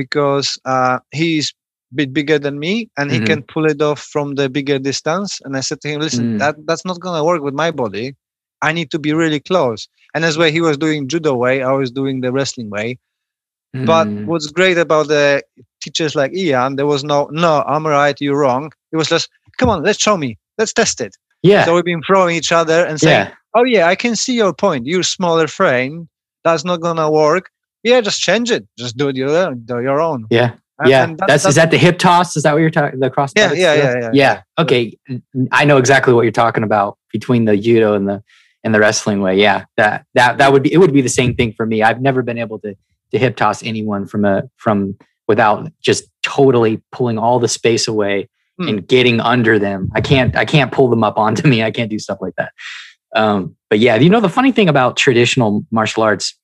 because he's a bit bigger than me and he can pull it off from the bigger distance. And I said to him, listen, that's not going to work with my body. I need to be really close. And as well, he was doing judo way, I was doing the wrestling way. But what's great about the teachers like Iain, there was no, I'm right, you're wrong. It was just, come on, let's show me, let's test it. Yeah. So we've been throwing each other and saying, oh yeah, I can see your point. You're smaller frame, that's not gonna work. Yeah, just change it. Just do it your own. Yeah. And is that the hip toss? Is that what you're talking? The cross? Yeah. Okay, I know exactly what you're talking about between the judo and the wrestling way. Yeah, that would be, it would be the same thing for me. I've never been able to hip toss anyone from without just totally pulling all the space away and getting under them. I can't pull them up onto me. I can't do stuff like that. But yeah, the funny thing about traditional martial arts,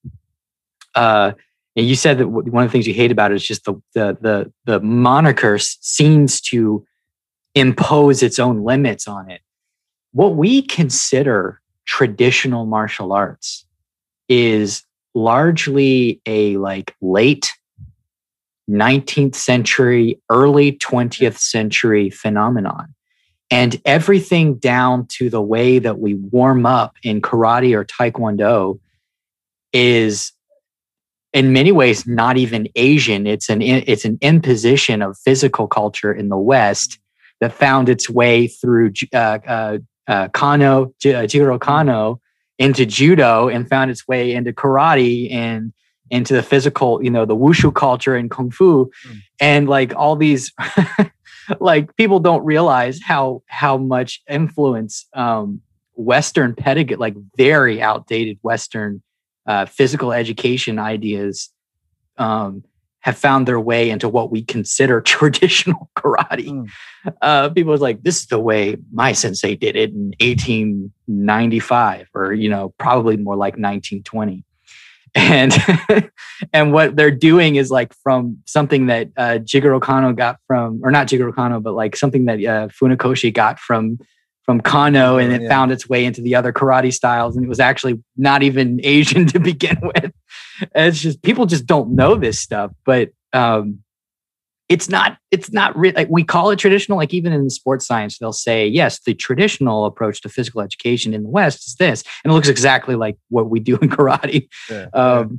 and you said that one of the things you hate about it is just the moniker seems to impose its own limits on it. What we consider traditional martial arts is largely a late 19th century, early 20th century phenomenon. And everything down to the way that we warm up in karate or taekwondo is in many ways not even Asian. It's an imposition of physical culture in the West that found its way through Jigoro Kano into judo and found its way into karate and into the physical, the wushu culture and kung fu. And all these people don't realize how much influence Western pedagogy, very outdated Western physical education ideas have found their way into what we consider traditional karate. People was like, this is the way my sensei did it in 1895, or, probably more like 1920. And and what they're doing is from something that Jigoro Kano got from, or not Jigoro Kano, but something that Funakoshi got from Kano, and it found its way into the other karate styles, and it was actually not even Asian to begin with. And it's just, people just don't know this stuff, but it's not really, we call it traditional. Even in the sports science, they'll say, yes, the traditional approach to physical education in the West is this, and it looks exactly like what we do in karate. But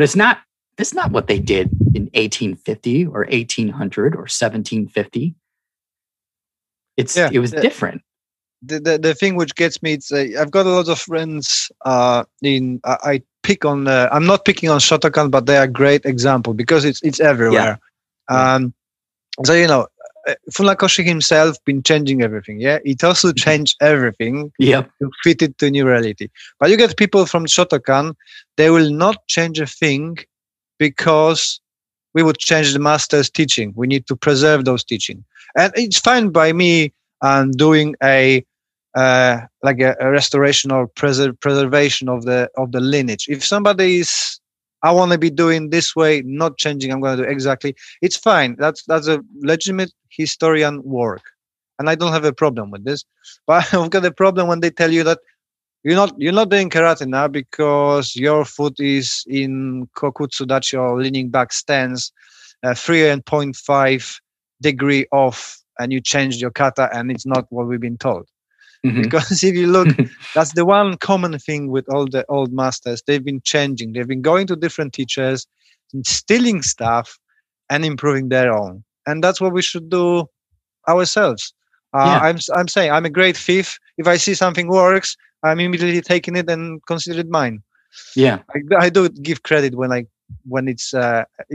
it's not what they did in 1850 or 1800 or 1750. It was different. The thing which gets me, it's I've got a lot of friends I pick on, I'm not picking on Shotokan, but they are a great example because it's everywhere. So Funakoshi himself been changing everything. It also changed everything to fit it to new reality. But you get people from Shotokan, they will not change a thing because we would change the master's teaching. We need to preserve those teaching. And it's fine by me doing a restoration or preservation of the lineage. If somebody is, I want to be doing this way, not changing, I'm going to do exactly, it's fine. That's a legitimate historian work, and I don't have a problem with this. But I've got a problem when they tell you that you're not doing karate now because your foot is in kokutsudachi or leaning back stance, 3.5 degree off, and you changed your kata, and it's not what we've been told. Because if you look, that's the one common thing with all the old masters. They've been changing. They've been going to different teachers, stealing stuff, and improving their own. And that's what we should do ourselves. I'm saying I'm a great thief. If I see something works, I'm immediately taking it and consider it mine. I do give credit when it's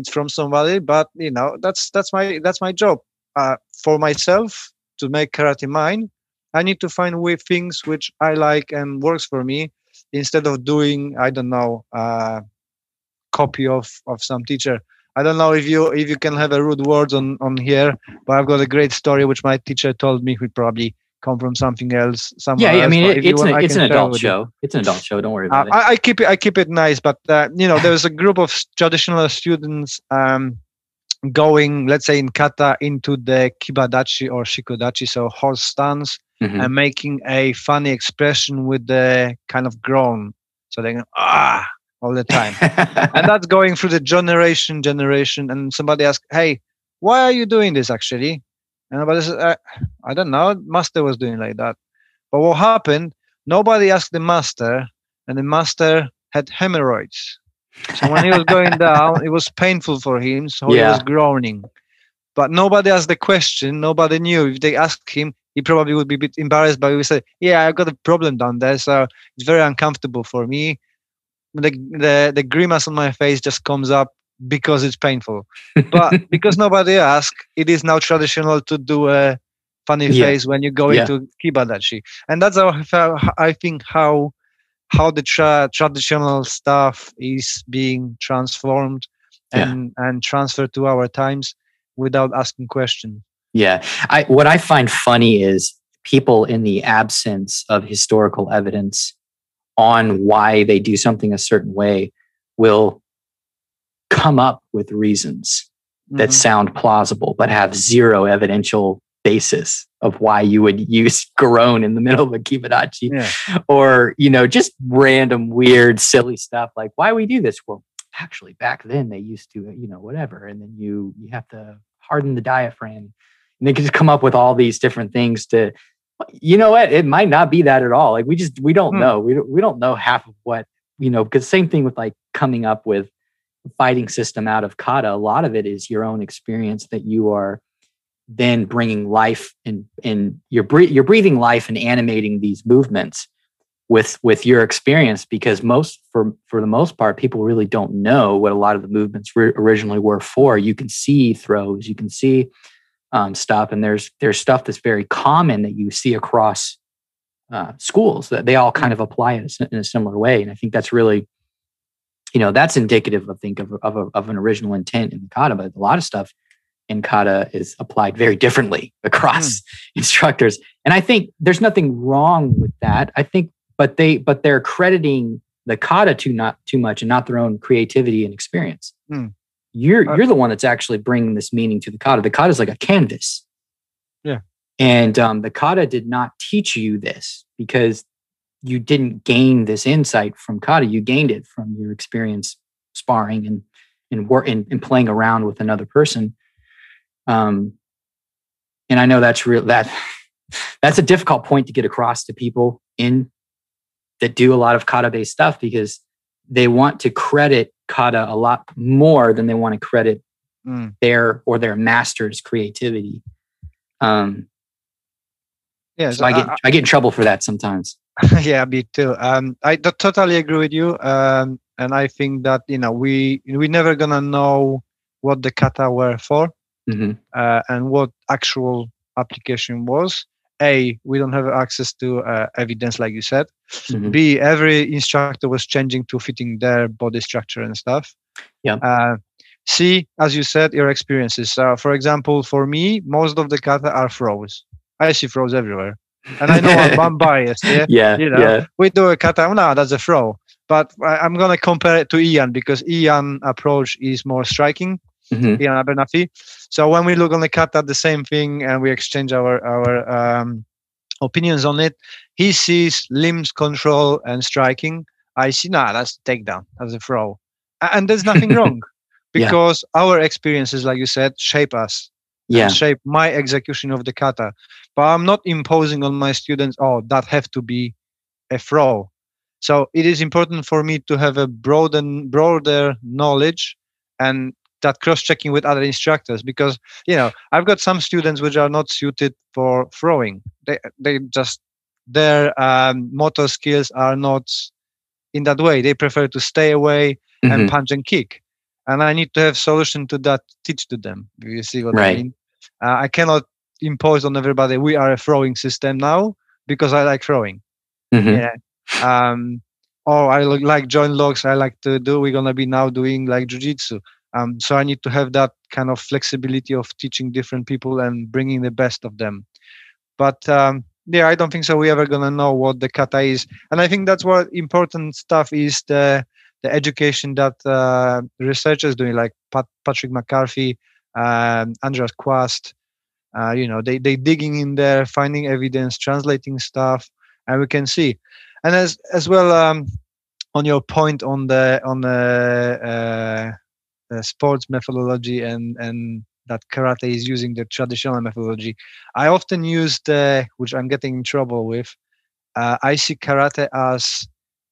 from somebody, but that's my job. For myself to make karate mine, I need to find things which I like and works for me, instead of doing, I don't know, copy of some teacher. I don't know if you can have a rude words on here, but I've got a great story which my teacher told me would probably come from something else. It's an adult show. It's an adult show. Don't worry about it. I keep it nice, but there's a group of traditional students going, let's say in kata, into the kibadachi or shikodachi, so horse stance, and making a funny expression with the kind of groan. So they go, all the time. And that's going through the generation. And somebody asks, hey, why are you doing this actually? And nobody says, I don't know. Master was doing like that. But what happened, nobody asked the master, and the master had hemorrhoids. So when he was going down, it was painful for him. So he was groaning. But nobody asked the question. Nobody knew. If they asked him, he probably would be a bit embarrassed, but he would say, yeah, I've got a problem down there. So it's very uncomfortable for me. The grimace on my face just comes up because it's painful. But because nobody asked, it is now traditional to do a funny face when you go into kibadashi. And that's how I think how the traditional stuff is being transformed and transferred to our times without asking questions. Yeah. What I find funny is people, in the absence of historical evidence on why they do something a certain way, will come up with reasons that sound plausible but have zero evidential basis of why you would use groan in the middle of a kibadachi, or just random weird silly stuff like, why we do this? Well, actually back then they used to whatever, and then you have to harden the diaphragm, and they can just come up with all these different things to, what, it might not be that at all. Like we don't know. We don't know half of what, because same thing with like coming up with a fighting system out of kata. A lot of it is your own experience that you are then bringing life and you're breathing life and animating these movements with your experience, because for the most part, people really don't know what a lot of the movements originally were for. You can see throws, you can see stuff, and there's stuff that's very common that you see across schools that they all kind of apply it in a similar way. And I think that's really, that's indicative, I think, of an original intent in the kata. But a lot of stuff in kata is applied very differently across instructors, and I think there's nothing wrong with that. I think, but they're crediting the kata not too much and not their own creativity and experience. You're the one that's actually bringing this meaning to the kata. The kata is like a canvas. Yeah. And the kata did not teach you this because you didn't gain this insight from kata. You gained it from your experience sparring and playing around with another person. And I know that's a difficult point to get across to people that do a lot of kata-based stuff, because they want to credit kata a lot more than they want to credit their master's creativity. So I get in trouble for that sometimes. Yeah, me too. I totally agree with you. And I think that we never gonna know what the kata were for, and what actual application was. A, we don't have access to evidence, like you said. B, every instructor was changing to fitting their body structure and stuff. C, as you said, your experiences. For example, for me, most of the kata are throws. I see throws everywhere. And I know I'm biased. We do a kata, no, that's a throw. But I'm going to compare it to Iain, because Iain's approach is more striking. Iain Abernethy. So when we look on the kata, the same thing, and we exchange our opinions on it. He sees limbs control and striking. I see, that's a takedown, that's a throw. And there's nothing wrong, because our experiences, like you said, shape us. And shape my execution of the kata. But I'm not imposing on my students, that have to be a throw. So it is important for me to have a broader knowledge, and that cross-checking with other instructors, because I've got some students which are not suited for throwing. They just, their motor skills are not in that way. They prefer to stay away and punch and kick. And I need to have solution to that, teach to them. You see what I mean? I cannot impose on everybody, we are a throwing system now because I like throwing. Or I like joint locks, I like to do, we're going to be now doing like jiu-jitsu. So I need to have that kind of flexibility of teaching different people and bringing the best of them. But I don't think so we're ever going to know what the kata is. And I think that's what important stuff is, the education that researchers doing, like Patrick McCarthy, Andreas Quast, they digging in there, finding evidence, translating stuff, and we can see. And as well, on your point on the sports methodology and that karate is using the traditional methodology. I often use which I'm getting in trouble with. I see karate as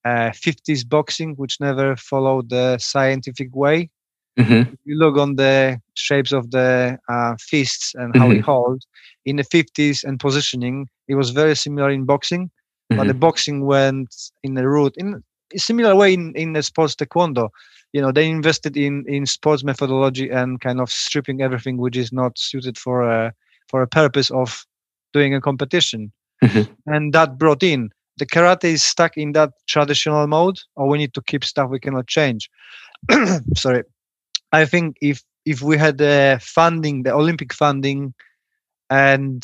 50s boxing, which never followed the scientific way. Mm-hmm. If you look on the shapes of the fists and how Mm-hmm. it holds in the 50s and positioning, it was very similar in boxing, but the Mm-hmm. boxing went in a route in a similar way in the sports taekwondo. They invested in sports methodology and kind of stripping everything which is not suited for a purpose of doing a competition, Mm-hmm. and that brought in the karate is stuck in that traditional mode, or we need to keep stuff we cannot change. Sorry. I think if we had the funding, the Olympic funding, and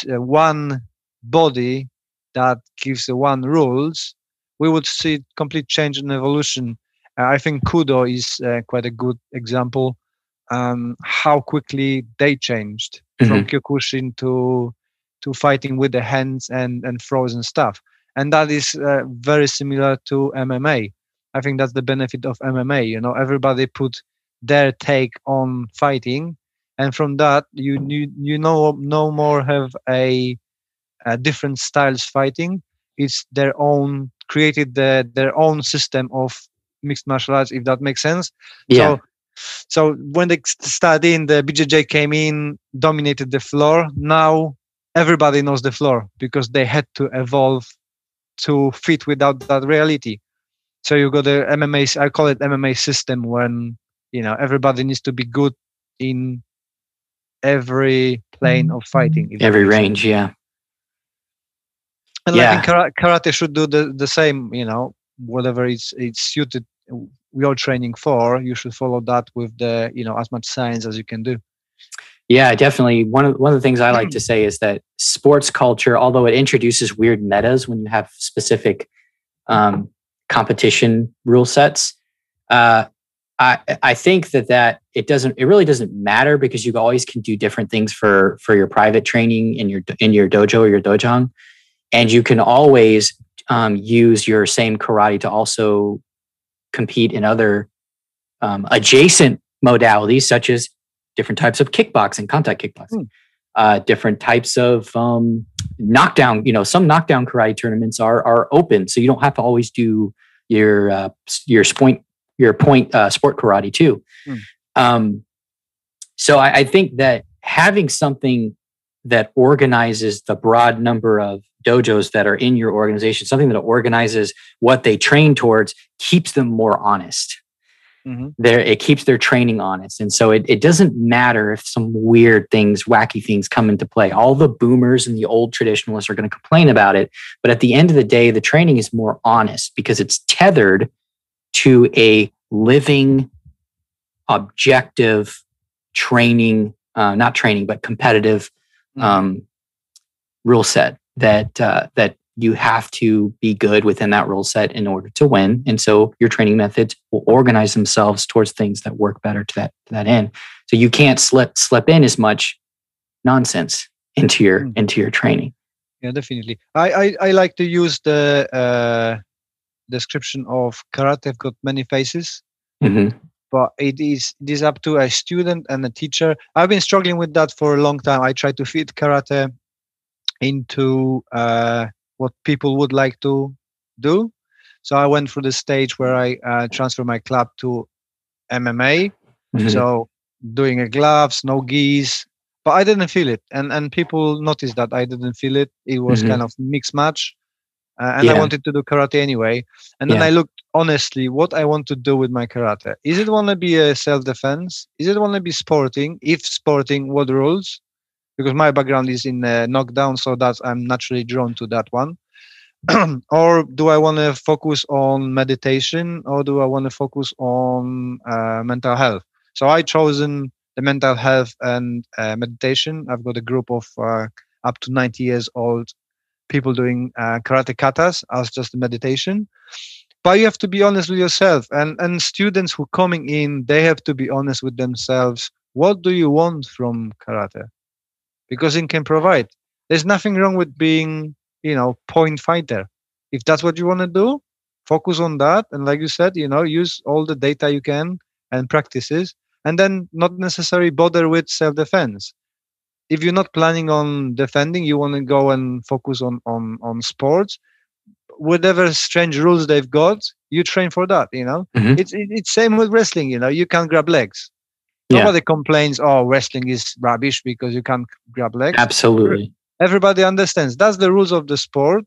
one body that gives the one rules, we would see complete change and evolution. I think Kudo is quite a good example. How quickly they changed from Mm-hmm. Kyokushin to fighting with the hands and frozen stuff, and that is very similar to MMA. I think that's the benefit of MMA. Everybody put their take on fighting, and from that you no more have a different styles fighting. It's their own created their own system of mixed martial arts, if that makes sense. Yeah. So when they started in, the BJJ came in, dominated the floor. Now everybody knows the floor because they had to evolve to fit without that reality. So you got the MMA. I call it MMA system, when everybody needs to be good in every plane of fighting, if that Every makes sense. range. Yeah. And I think Yeah. karate should do the same. Whatever it's suited your training for, you should follow that with the as much science as you can do. Yeah, definitely. One of the things I like to say is that sports culture, although it introduces weird metas when you have specific competition rule sets, I think that it really doesn't matter, because you always can do different things for your private training in your dojo or your dojang, and you can always use your same karate to also compete in other adjacent modalities, such as different types of kickboxing, contact kickboxing, different types of knockdown. Some knockdown karate tournaments are open, so you don't have to always do your point sport karate too. So I think that having something that organizes the broad number of dojos that are in your organization, something that organizes what they train towards, keeps them more honest. It keeps their training honest. And so it doesn't matter if some weird things, wacky things come into play. All the boomers and the old traditionalists are going to complain about it. But at the end of the day, the training is more honest because it's tethered to a living, objective training, not training, but competitive rule set that you have to be good within that rule set in order to win. And so your training methods will organize themselves towards things that work better to that end. So you can't slip in as much nonsense into your training. Yeah, definitely. I like to use the description of karate have got many faces. But it is up to a student and a teacher. I've been struggling with that for a long time. I try to fit karate into what people would like to do. So I went through the stage where I transferred my club to MMA. So doing a gloves, no gis, but I didn't feel it. And people noticed that I didn't feel it. It was kind of mixed match. And I wanted to do karate anyway. And then I looked honestly what I want to do with my karate. Is it want to be a self-defense? Is it want to be sporting? If sporting, what rules? Because my background is in knockdown, so that's I'm naturally drawn to that one. Or do I want to focus on meditation, or do I want to focus on mental health? So I chosen the mental health and meditation. I've got a group of up to 90 years old people doing karate katas as just a meditation. But you have to be honest with yourself, and students who coming in, they have to be honest with themselves. What do you want from karate? Because it can provide. There's nothing wrong with being, point fighter. If that's what you want to do, focus on that, and like you said, use all the data you can and practices, and then not necessarily bother with self-defense. If you're not planning on defending, you want to go and focus on sports, whatever strange rules they've got, you train for that. It's same with wrestling. You can't grab legs. Yeah, Nobody complains, oh, wrestling is rubbish because you can't grab legs. absolutely. Everybody understands that's the rules of the sport.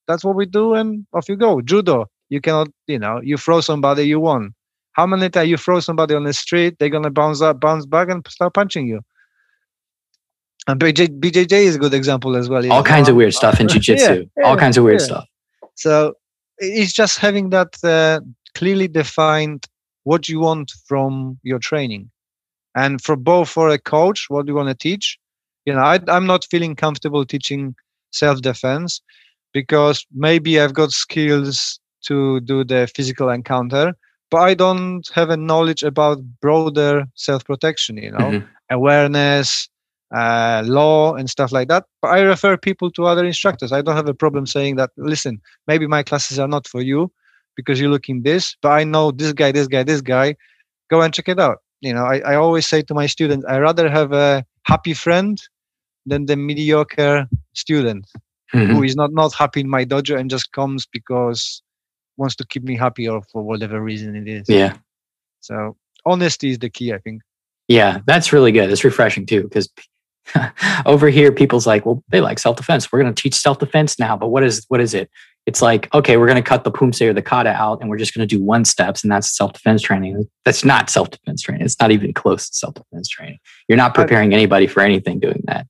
That's what we do, and off you go. Judo, you cannot, you throw somebody, you won. How many times you throw somebody on the street, they're gonna bounce back, and start punching you. And BJJ is a good example as well. All kinds of weird stuff in jiu-jitsu. All kinds of weird stuff. So it's just having that clearly defined what you want from your training. And for a coach, what do you want to teach? I'm not feeling comfortable teaching self-defense because maybe I've got skills to do the physical encounter, but I don't have a knowledge about broader self-protection, awareness, law and stuff like that. But I refer people to other instructors. I don't have a problem saying that, listen, maybe my classes are not for you because you're looking this, but I know this guy, go and check it out. I always say to my students, I rather have a happy friend than the mediocre student who is not happy in my dojo and just comes because wants to keep me happy or for whatever reason it is. Yeah. So honesty is the key, I think. Yeah, that's really good. It's refreshing too, because over here, people's like, well, they like self-defense. We're going to teach self-defense now, but what is it? It's like, okay, we're going to cut the pumse or the kata out and we're just going to do one steps, and that's self-defense training. That's not self-defense training. It's not even close to self-defense training. You're not preparing anybody for anything doing that.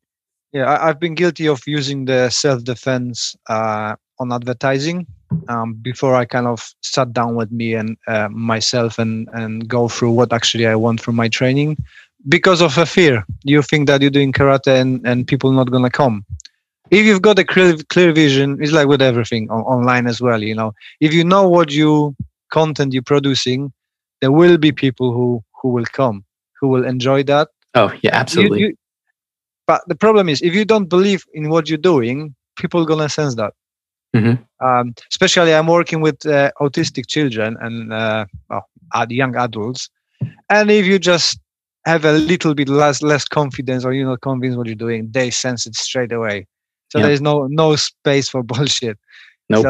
Yeah, I've been guilty of using the self-defense on advertising before I kind of sat down with me and myself and go through what actually I want from my training. Because of a fear, you think that you're doing karate and people not going to come. If you've got a clear vision, it's like with everything online as well. If you know what content you're producing, there will be people who will come, who will enjoy that. Oh yeah, absolutely. But the problem is, if you don't believe in what you're doing, people are gonna sense that. Especially, I'm working with autistic children and young adults, and if you just have a little bit less confidence, or you're not convinced what you're doing, they sense it straight away. So there's no space for bullshit. Nope.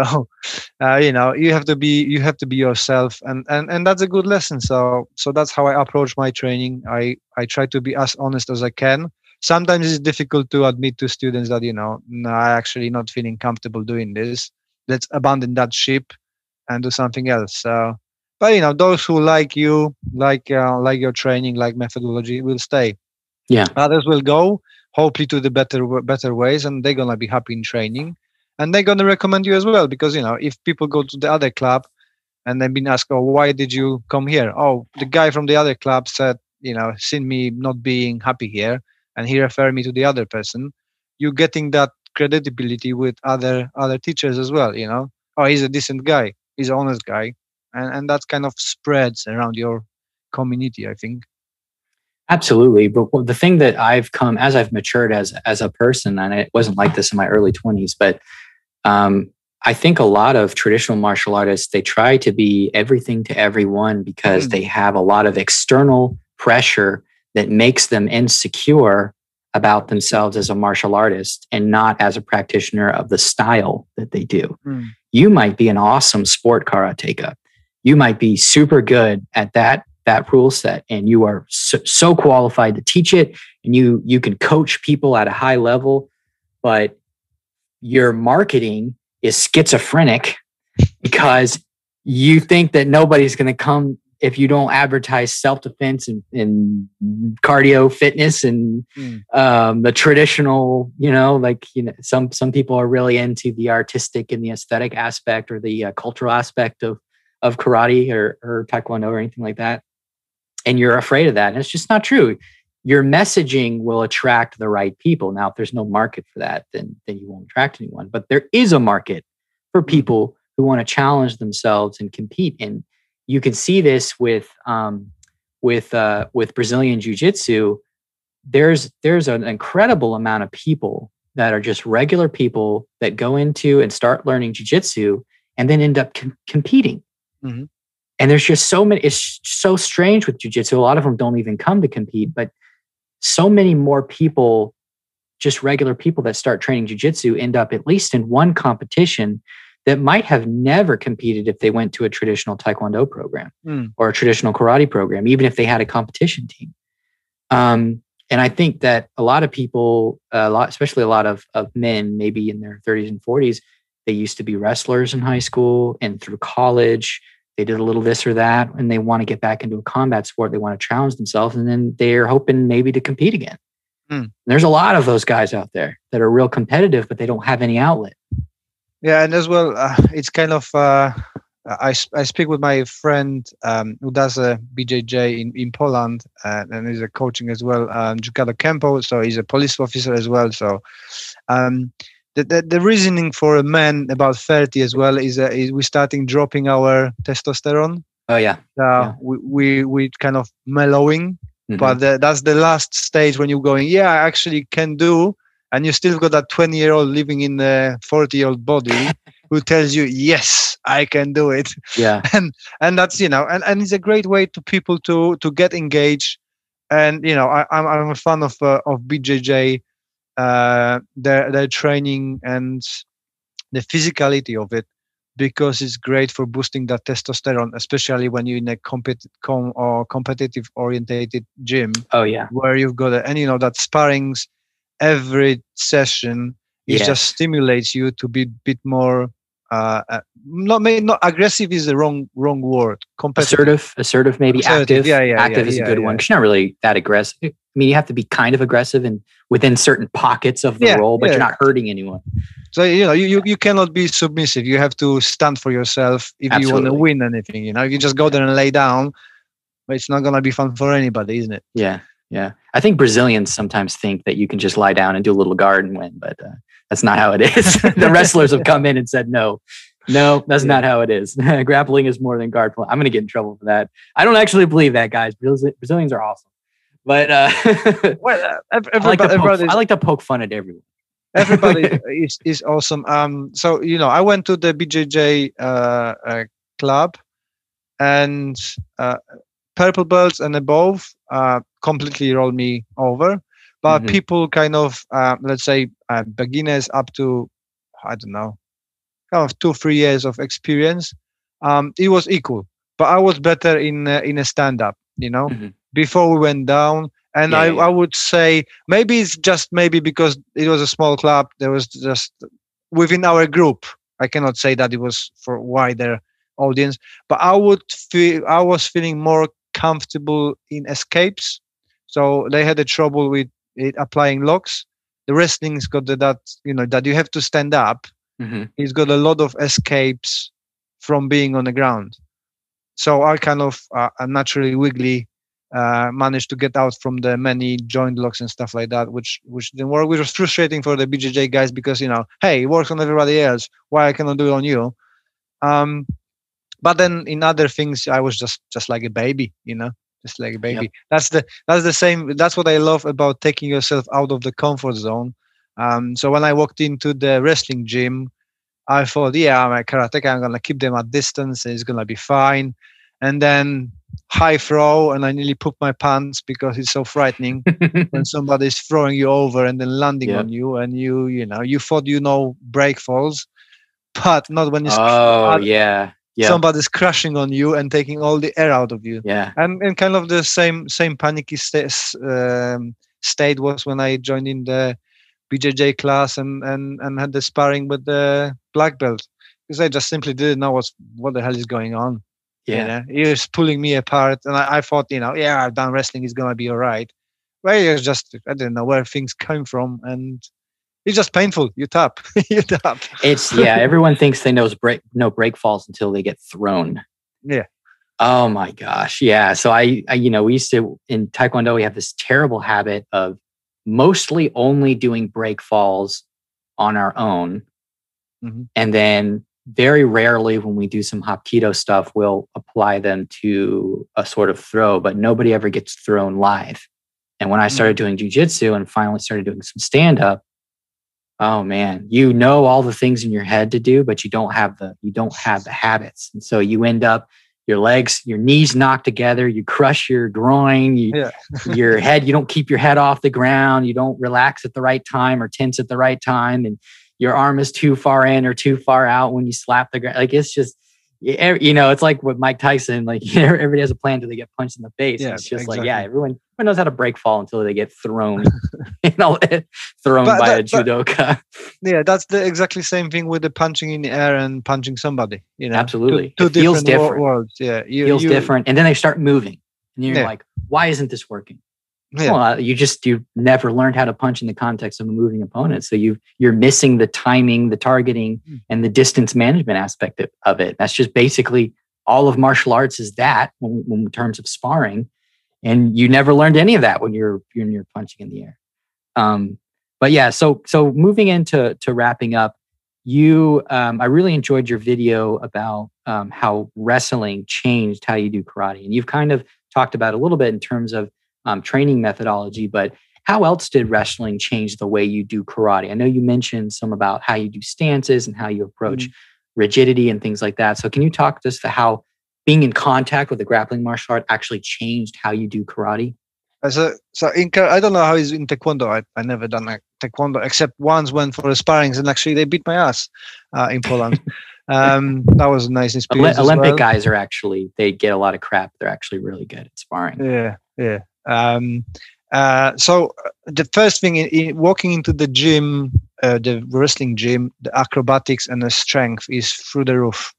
So you have to be yourself, and that's a good lesson. So that's how I approach my training. I try to be as honest as I can. Sometimes it's difficult to admit to students that no, I actually not feeling comfortable doing this. Let's abandon that ship and do something else. So, but those who like you, like your training, like methodology, will stay. Yeah. Others will go, hopefully, to the better ways, and they're gonna be happy in training, and they're gonna recommend you as well. Because if people go to the other club and they've been asked, oh, why did you come here? Oh, the guy from the other club said, seen me not being happy here, and he referred me to the other person. You're getting that credibility with other teachers as well. Oh, he's a decent guy, he's an honest guy, and that kind of spreads around your community, I think. Absolutely. But the thing that I've come as I've matured as a person, and it wasn't like this in my early 20s, but I think a lot of traditional martial artists, they try to be everything to everyone because they have a lot of external pressure that makes them insecure about themselves as a martial artist and not as a practitioner of the style that they do. You might be an awesome sport karateka. You might be super good at that rule set, and you are so qualified to teach it, and you can coach people at a high level, but your marketing is schizophrenic because you think that nobody's going to come if you don't advertise self-defense and cardio fitness and the traditional, some people are really into the artistic and the aesthetic aspect or the cultural aspect of karate or taekwondo or anything like that. And you're afraid of that. And it's just not true. Your messaging will attract the right people. Now, if there's no market for that, then you won't attract anyone. But there is a market for people who want to challenge themselves and compete. And you can see this with Brazilian Jiu-Jitsu. There's an incredible amount of people that are just regular people that go into and start learning Jiu-Jitsu, and then end up competing. Mm-hmm. And there's just so many, it's so strange with jiu-jitsu. A lot of them don't even come to compete, but so many more people, just regular people that start training jiu-jitsu, end up at least in one competition that might have never competed if they went to a traditional taekwondo program or a traditional karate program, even if they had a competition team. And I think that a lot of people, especially a lot of men, maybe in their 30s and 40s, they used to be wrestlers in high school, and through college, they did a little this or that, and they want to get back into a combat sport. They want to challenge themselves, and then they're hoping maybe to compete again. There's a lot of those guys out there that are real competitive, but they don't have any outlet. Yeah, and as well, it's kind of, I speak with my friend who does a BJJ in Poland, and he's a coaching as well, Jukado Kempo, so he's a police officer as well. So the reasoning for a man about 30 as well is we're starting dropping our testosterone. Oh, yeah. We kind of mellowing. But that's the last stage when you're going, yeah, I actually can do. And you still got that 20-year-old living in a 40-year-old body who tells you, yes, I can do it. Yeah. And that's, and it's a great way to people to get engaged. And, I'm a fan of BJJ, their training and the physicality of it, because it's great for boosting that testosterone, especially when you're in a competitive orientated gym. Oh, yeah. Where you've got that sparrings every session just stimulates you to be a bit more not aggressive is the wrong word. Assertive, maybe active. Active is a good one, because you're not really that aggressive. I mean, you have to be kind of aggressive and within certain pockets of the role, but you're not hurting anyone. So you cannot be submissive. You have to stand for yourself if you want to win anything. If you just go there and lay down, but it's not gonna be fun for anybody, isn't it? Yeah. I think Brazilians sometimes think that you can just lie down and do a little guard and win, but that's not how it is. The wrestlers have come in and said, no, that's not how it is. Grappling is more than guard. I'm going to get in trouble for that. I don't actually believe that, guys. Brazilians are awesome. But I like to poke fun at everyone. Everybody is awesome. So, I went to the BJJ club, and purple belts and above completely roll me over. But people kind of, let's say, beginners up to, I don't know, kind of 2-3 years of experience, it was equal. But I was better in a stand-up, before we went down. And I would say maybe it's just because it was a small club. There was just within our group. I cannot say that it was for wider audience, but I was feeling more comfortable in escapes. So they had a trouble with it applying locks. The wrestling's got that you have to stand up. He's got a lot of escapes from being on the ground. So I kind of naturally wiggly managed to get out from the many joint locks and stuff like that, which didn't work, which was frustrating for the BJJ guys, because hey, it works on everybody else, why I cannot do it on you? But then in other things, I was just like a baby, just like a baby. Yep. That's the same. That's what I love about taking yourself out of the comfort zone. So when I walked into the wrestling gym, I thought, I'm a karateka, I'm gonna keep them at distance, it's gonna be fine. And then high throw, and I nearly pooped my pants because it's so frightening when somebody's throwing you over and then landing on you, and you thought break falls, but not when it's somebody's crashing on you and taking all the air out of you. And kind of the same panicky state was when I joined in the BJJ class and had the sparring with the black belt, because I just simply didn't know what the hell is going on. He was pulling me apart, and I thought, I've done wrestling, it's gonna be all right. Well, it's just, I didn't know where things came from, and it's just painful. You tap. It's everyone thinks they know break falls until they get thrown. Yeah. Oh my gosh. Yeah. So I we used to, in Taekwondo, we have this terrible habit of mostly only doing break falls on our own. And then very rarely when we do some Hapkido stuff, we'll apply them to a sort of throw, but nobody ever gets thrown live. And when I started doing jiu-jitsu and finally started doing some stand-up, Oh man, you know all the things in your head to do, but you don't have the habits. And so you end up your knees knocked together, you crush your groin, your head, you don't keep your head off the ground, you don't relax at the right time or tense at the right time, and your arm is too far in or too far out when you slap the ground. Like it's just, it's like with Mike Tyson, like everybody has a plan till they get punched in the face. Yeah, It's just exactly. like, everyone knows how to break fall until they get thrown, thrown by a judoka. Yeah, that's the exactly same thing with the punching in the air and punching somebody. Absolutely, two it feels different. Worlds. Yeah, feels different, and then they start moving, and you're like, why isn't this working? Yeah. Well, you never learned how to punch in the context of a moving opponent. So you're missing the timing, the targeting, and the distance management aspect of it. That's just basically all of martial arts is that when in terms of sparring. And you never learned any of that when you're punching in the air. But yeah, so moving into wrapping up, I really enjoyed your video about how wrestling changed how you do karate. And you've kind of talked about a little bit in terms of training methodology, but how else did wrestling change the way you do karate? I know you mentioned some about how you do stances and how you approach rigidity and things like that. So can you talk to us for how being in contact with the grappling martial art actually changed how you do karate? So I don't know how it's in taekwondo. I never done taekwondo except once went for the sparrings and actually they beat my ass in Poland. That was a nice experience. Olympic guys they get a lot of crap. They're actually really good at sparring. Yeah. So the first thing in walking into the gym, the wrestling gym, the acrobatics and the strength is through the roof.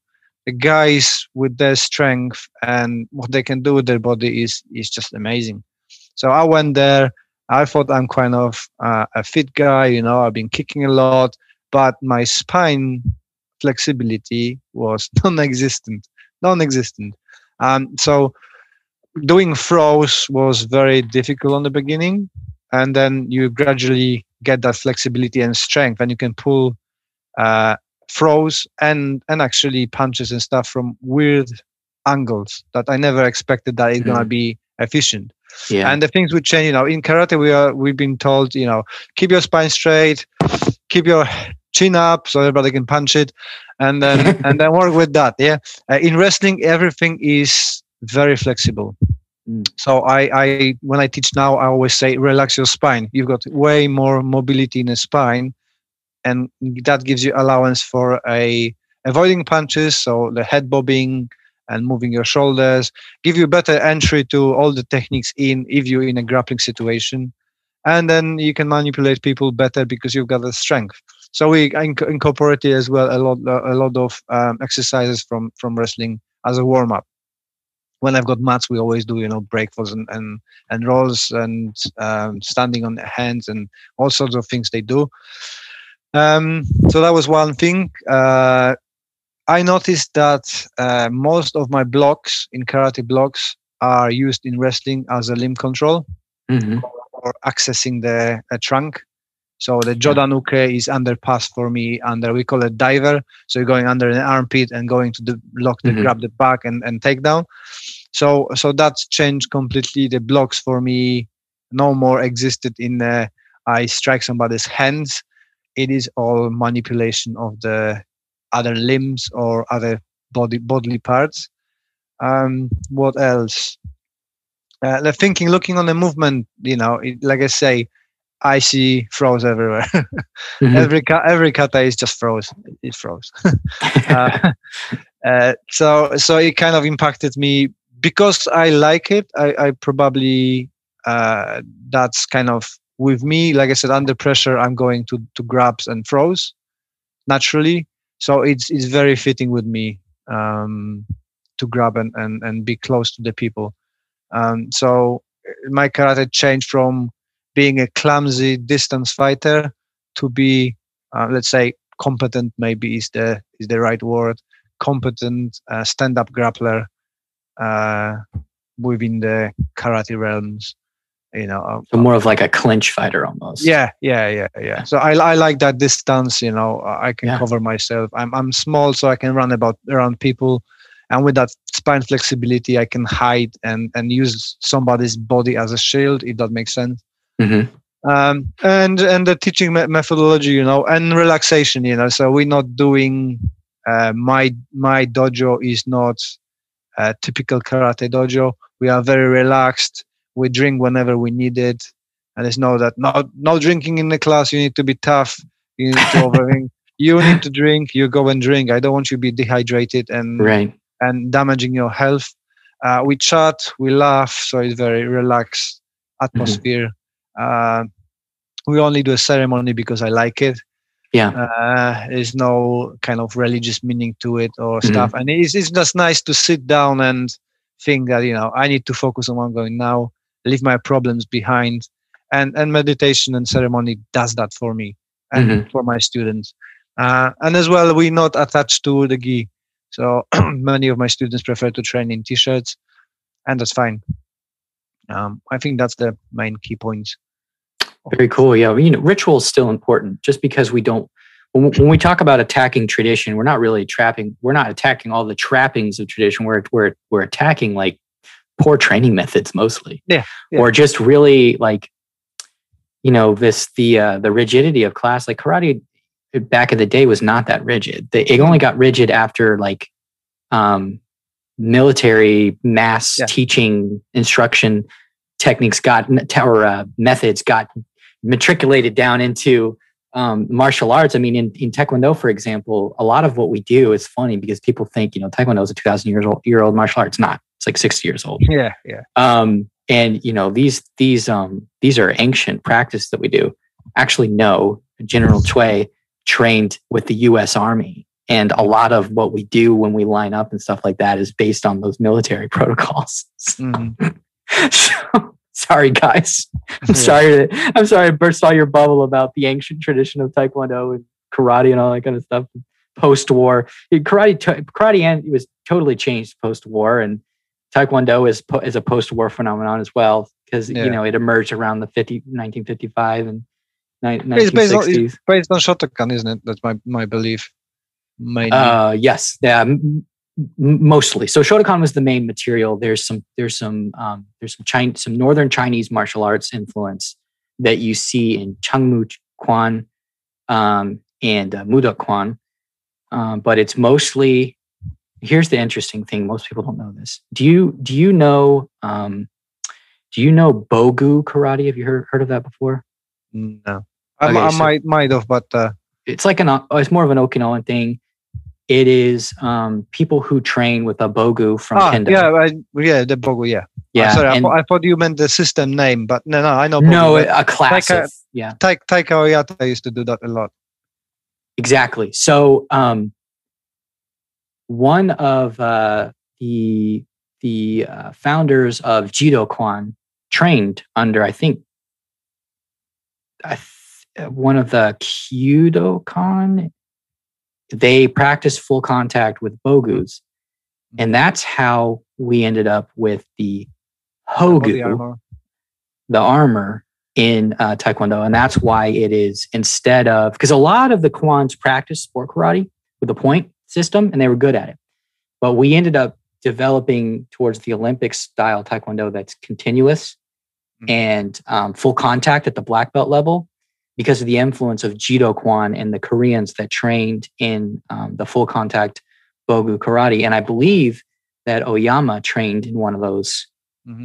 The guys with their strength and what they can do with their body is just amazing. So I went there. I thought I'm kind of a fit guy, I've been kicking a lot, but my spine flexibility was non-existent. So doing throws was very difficult on the beginning, and then you gradually get that flexibility and strength, and you can pull throws and actually punches and stuff from weird angles that I never expected that it's gonna be efficient. Yeah. And the things would change. In karate we've been told, keep your spine straight, keep your chin up so everybody can punch it, and then work with that. Yeah. In wrestling, everything is very flexible. So I when I teach now, I always say relax your spine. You've got way more mobility in the spine, and that gives you allowance for avoiding punches, so the head bobbing and moving your shoulders, give you better entry to all the techniques if you're in a grappling situation, and then you can manipulate people better because you've got the strength. So we incorporated as well a lot of exercises from wrestling as a warm up. When I've got mats, we always do breakfalls and rolls and standing on their hands and all sorts of things they do. So that was one thing. I noticed that most of my blocks in karate blocks are used in wrestling as a limb control or accessing the trunk. So the Jodan Uke is under pass for me, we call it diver. So you're going under an armpit and going to grab the back and take down. So that's changed completely. The blocks for me no more existed in I strike somebody's hands. It is all manipulation of the other limbs or other bodily parts. What else? Looking on the movement, like I say, I see throws everywhere. Every kata is just throws. It throws. So it kind of impacted me because I like it. I probably that's kind of with me. Like I said, under pressure, I'm going to grabs and throws naturally. So it's very fitting with me to grab and be close to the people. So my karate changed from being a clumsy distance fighter to be, let's say, competent. Maybe is the right word. Competent stand-up grappler within the karate realms. So more of like a clinch fighter almost. Yeah. So I like that distance. I can cover myself. I'm small, so I can run around people, and with that spine flexibility, I can hide and use somebody's body as a shield, if that makes sense. And the teaching methodology, and relaxation, so we're not doing my dojo is not a typical karate dojo. We are very relaxed. We drink whenever we need it, and it's no drinking in the class. You need to be tough. You need to overthink. You need to drink. You go and drink. I don't want you to be dehydrated and damaging your health. We chat, we laugh, so it's very relaxed atmosphere. We only do a ceremony because I like it. There's no kind of religious meaning to it or stuff, and it's just nice to sit down and think that I need to focus on what I'm going now, leave my problems behind, and meditation and ceremony does that for me and for my students. And as well, we're not attached to the gi, so many of my students prefer to train in t-shirts, and that's fine. I think that's the main key points. Very cool. Yeah, ritual is still important. Just because we don't, when we talk about attacking tradition, we're not really we're not attacking all the trappings of tradition. We're attacking like poor training methods mostly, or just really like, the rigidity of class. Like karate back in the day was not that rigid. It only got rigid after like military mass teaching instruction techniques methods got matriculated down into martial arts. I mean, in Taekwondo, for example, a lot of what we do is funny because people think, Taekwondo is a 2,000-year-old martial art. It's not. It's like 60 years old. Yeah. And these are ancient practices that we do. Actually, no, General Cui trained with the U.S. Army, and a lot of what we do when we line up and stuff like that is based on those military protocols. So, sorry, guys. I'm sorry I burst all your bubble about the ancient tradition of Taekwondo and karate and all that kind of stuff. Post-war, karate was totally changed post-war, and Taekwondo is a post-war phenomenon as well because it emerged around the 1955 and 1960s. It's based on Shotokan, isn't it? That's my belief. Yes, mostly. So Shotokan was the main material. There's some northern Chinese martial arts influence that you see in Changmu Quan and Mudok Quan, but it's mostly. Here's the interesting thing: most people don't know this. Do you know Bogu karate? Have you heard of that before? No, I might have, but it's like it's more of an Okinawan thing. It is people who train with a bogu from Kendo. Yeah, the bogu, yeah. Yeah. Sorry, I thought you meant the system name, but no, I know bogu. No, a class Taika Oyata used to do that a lot. Exactly. So one of the founders of Jido Kwan trained under, I think, one of the Kyudo-kan. They practiced full contact with bogus. And that's how we ended up with the Hogu, the armor in Taekwondo. And that's why it is instead of, because a lot of the Kwans practiced sport karate with a point system and they were good at it. But we ended up developing towards the Olympic style Taekwondo that's continuous and full contact at the black belt level, because of the influence of Jido Kwan and the Koreans that trained in the full contact Bogu karate. And I believe that Oyama trained in one of those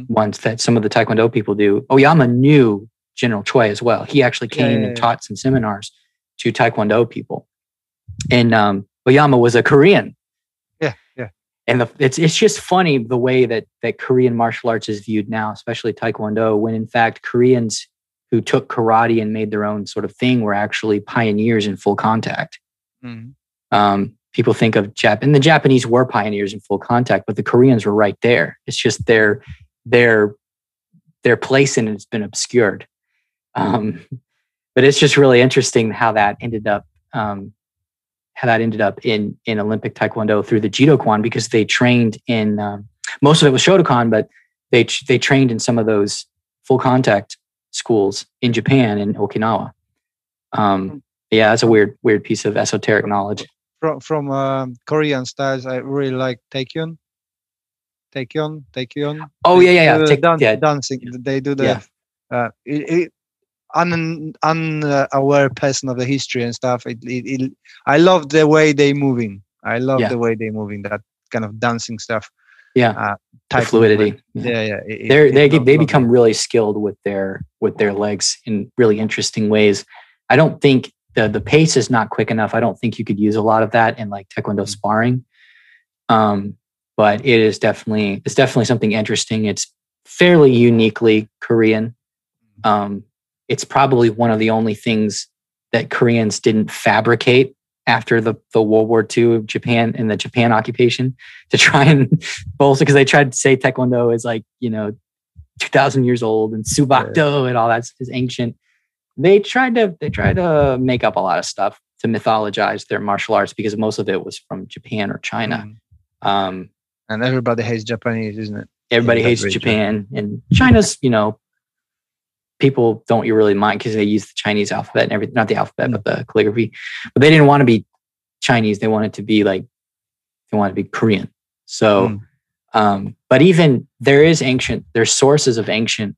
ones that some of the Taekwondo people do. Oyama knew General Cui as well. He actually came and taught some seminars to Taekwondo people. And Oyama was a Korean. Yeah. And it's just funny the way that Korean martial arts is viewed now, especially Taekwondo, when in fact Koreans who took karate and made their own sort of thing were actually pioneers in full contact. People think of and the Japanese were pioneers in full contact, but the Koreans were right there. It's just their place in it's been obscured. But it's just really interesting how that ended up in Olympic Taekwondo through the Jido Kwan, because they trained in most of it was Shotokan, but they trained in some of those full contact schools in Japan and Okinawa. Yeah, that's a weird piece of esoteric knowledge. From Korean styles, I really like Taekyon. Oh yeah. Dancing. They do the. unaware person of the history and stuff. I love the way they moving. I love the way they moving, that kind of dancing stuff. Yeah, the fluidity. They become really skilled with their legs in really interesting ways. I don't think the pace is not quick enough. I don't think you could use a lot of that in like Taekwondo sparring. But it's definitely something interesting. It's fairly uniquely Korean. It's probably one of the only things that Koreans didn't fabricate after the World War II of Japan and the Japan occupation to try and bolster, because they tried to say Taekwondo is like, 2,000 years old and Subakdo and all that is ancient. They tried to make up a lot of stuff to mythologize their martial arts because most of it was from Japan or China. And everybody hates Japanese, isn't it? Everybody hates Japan, and China's, people don't really mind because they use the Chinese alphabet and everything, not the alphabet, but the calligraphy. But they didn't want to be Chinese. They wanted to be Korean. So, but even there's sources of ancient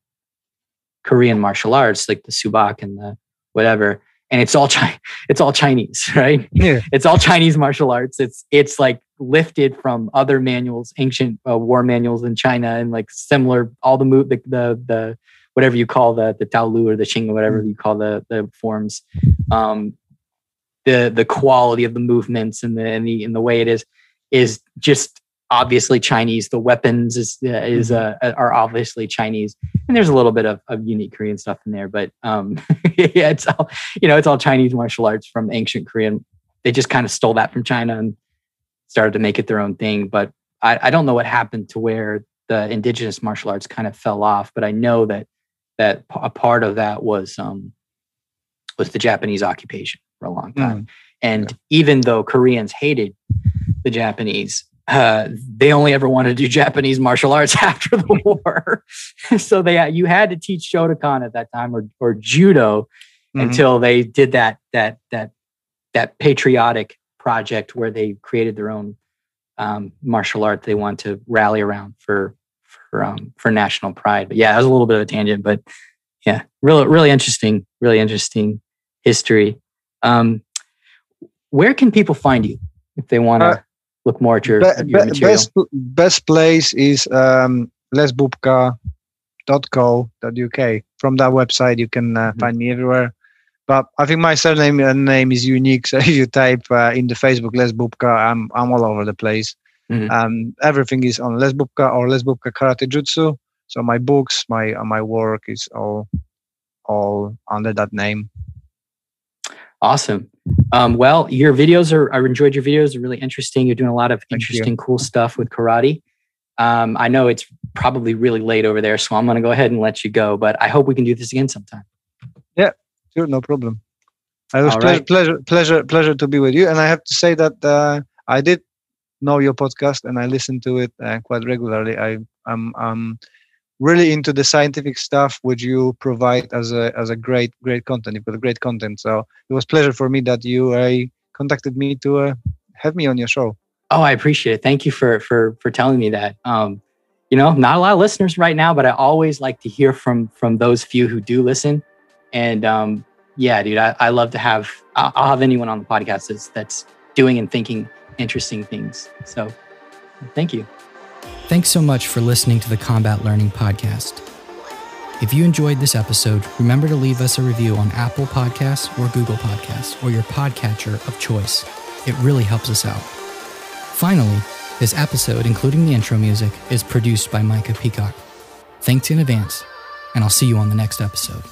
Korean martial arts, like the Subak and the whatever. And it's all Chinese, right? Yeah. It's all Chinese martial arts. It's like lifted from other manuals, ancient war manuals in China, and like similar, all the whatever you call the Taolu or the Qing or whatever you call the forms, the quality of the movements and the way it is just obviously Chinese. The weapons are obviously Chinese, and there's a little bit of unique Korean stuff in there, but yeah, it's all it's all Chinese martial arts from ancient Korean. They just kind of stole that from China and started to make it their own thing. But I don't know what happened to where the indigenous martial arts kind of fell off, but I know that a part of that was the Japanese occupation for a long time. And even though Koreans hated the Japanese, they only ever wanted to do Japanese martial arts after the war. So you had to teach Shotokan at that time or judo until they did that patriotic project where they created their own martial art they want to rally around for national pride. But yeah, that was a little bit of a tangent, but yeah, really interesting history. Where can people find you if they want to look more at your material? Best place is lesbubka.co.uk. From that website, you can find me everywhere. But I think my surname and name is unique. So if you type in the Facebook Les Bubka, I'm all over the place. Everything is on Les Bubka or Les Bubka Karate Jutsu. So my books, my work is all under that name. Awesome. Well, your videos I enjoyed your videos. They're really interesting. You're doing a lot of interesting, cool stuff with karate. I know it's probably really late over there, so I'm going to go ahead and let you go. But I hope we can do this again sometime. Yeah, sure, no problem. It was pleasure to be with you. And I have to say that I did know your podcast and I listen to it quite regularly. I'm really into the scientific stuff which you provide as a great content. You've got great content. So it was a pleasure for me that you contacted me to have me on your show. Oh, I appreciate it. Thank you for telling me that. Not a lot of listeners right now, but I always like to hear from those few who do listen. And yeah, dude, I love to have. I'll have anyone on the podcast that's doing and thinking interesting things. So, thank you. Thanks so much for listening to the Combat Learning Podcast. If you enjoyed this episode, remember to leave us a review on Apple Podcasts or Google Podcasts or your podcatcher of choice. It really helps us out. Finally, this episode, including the intro music, is produced by Micah Peacock. Thanks in advance, and I'll see you on the next episode.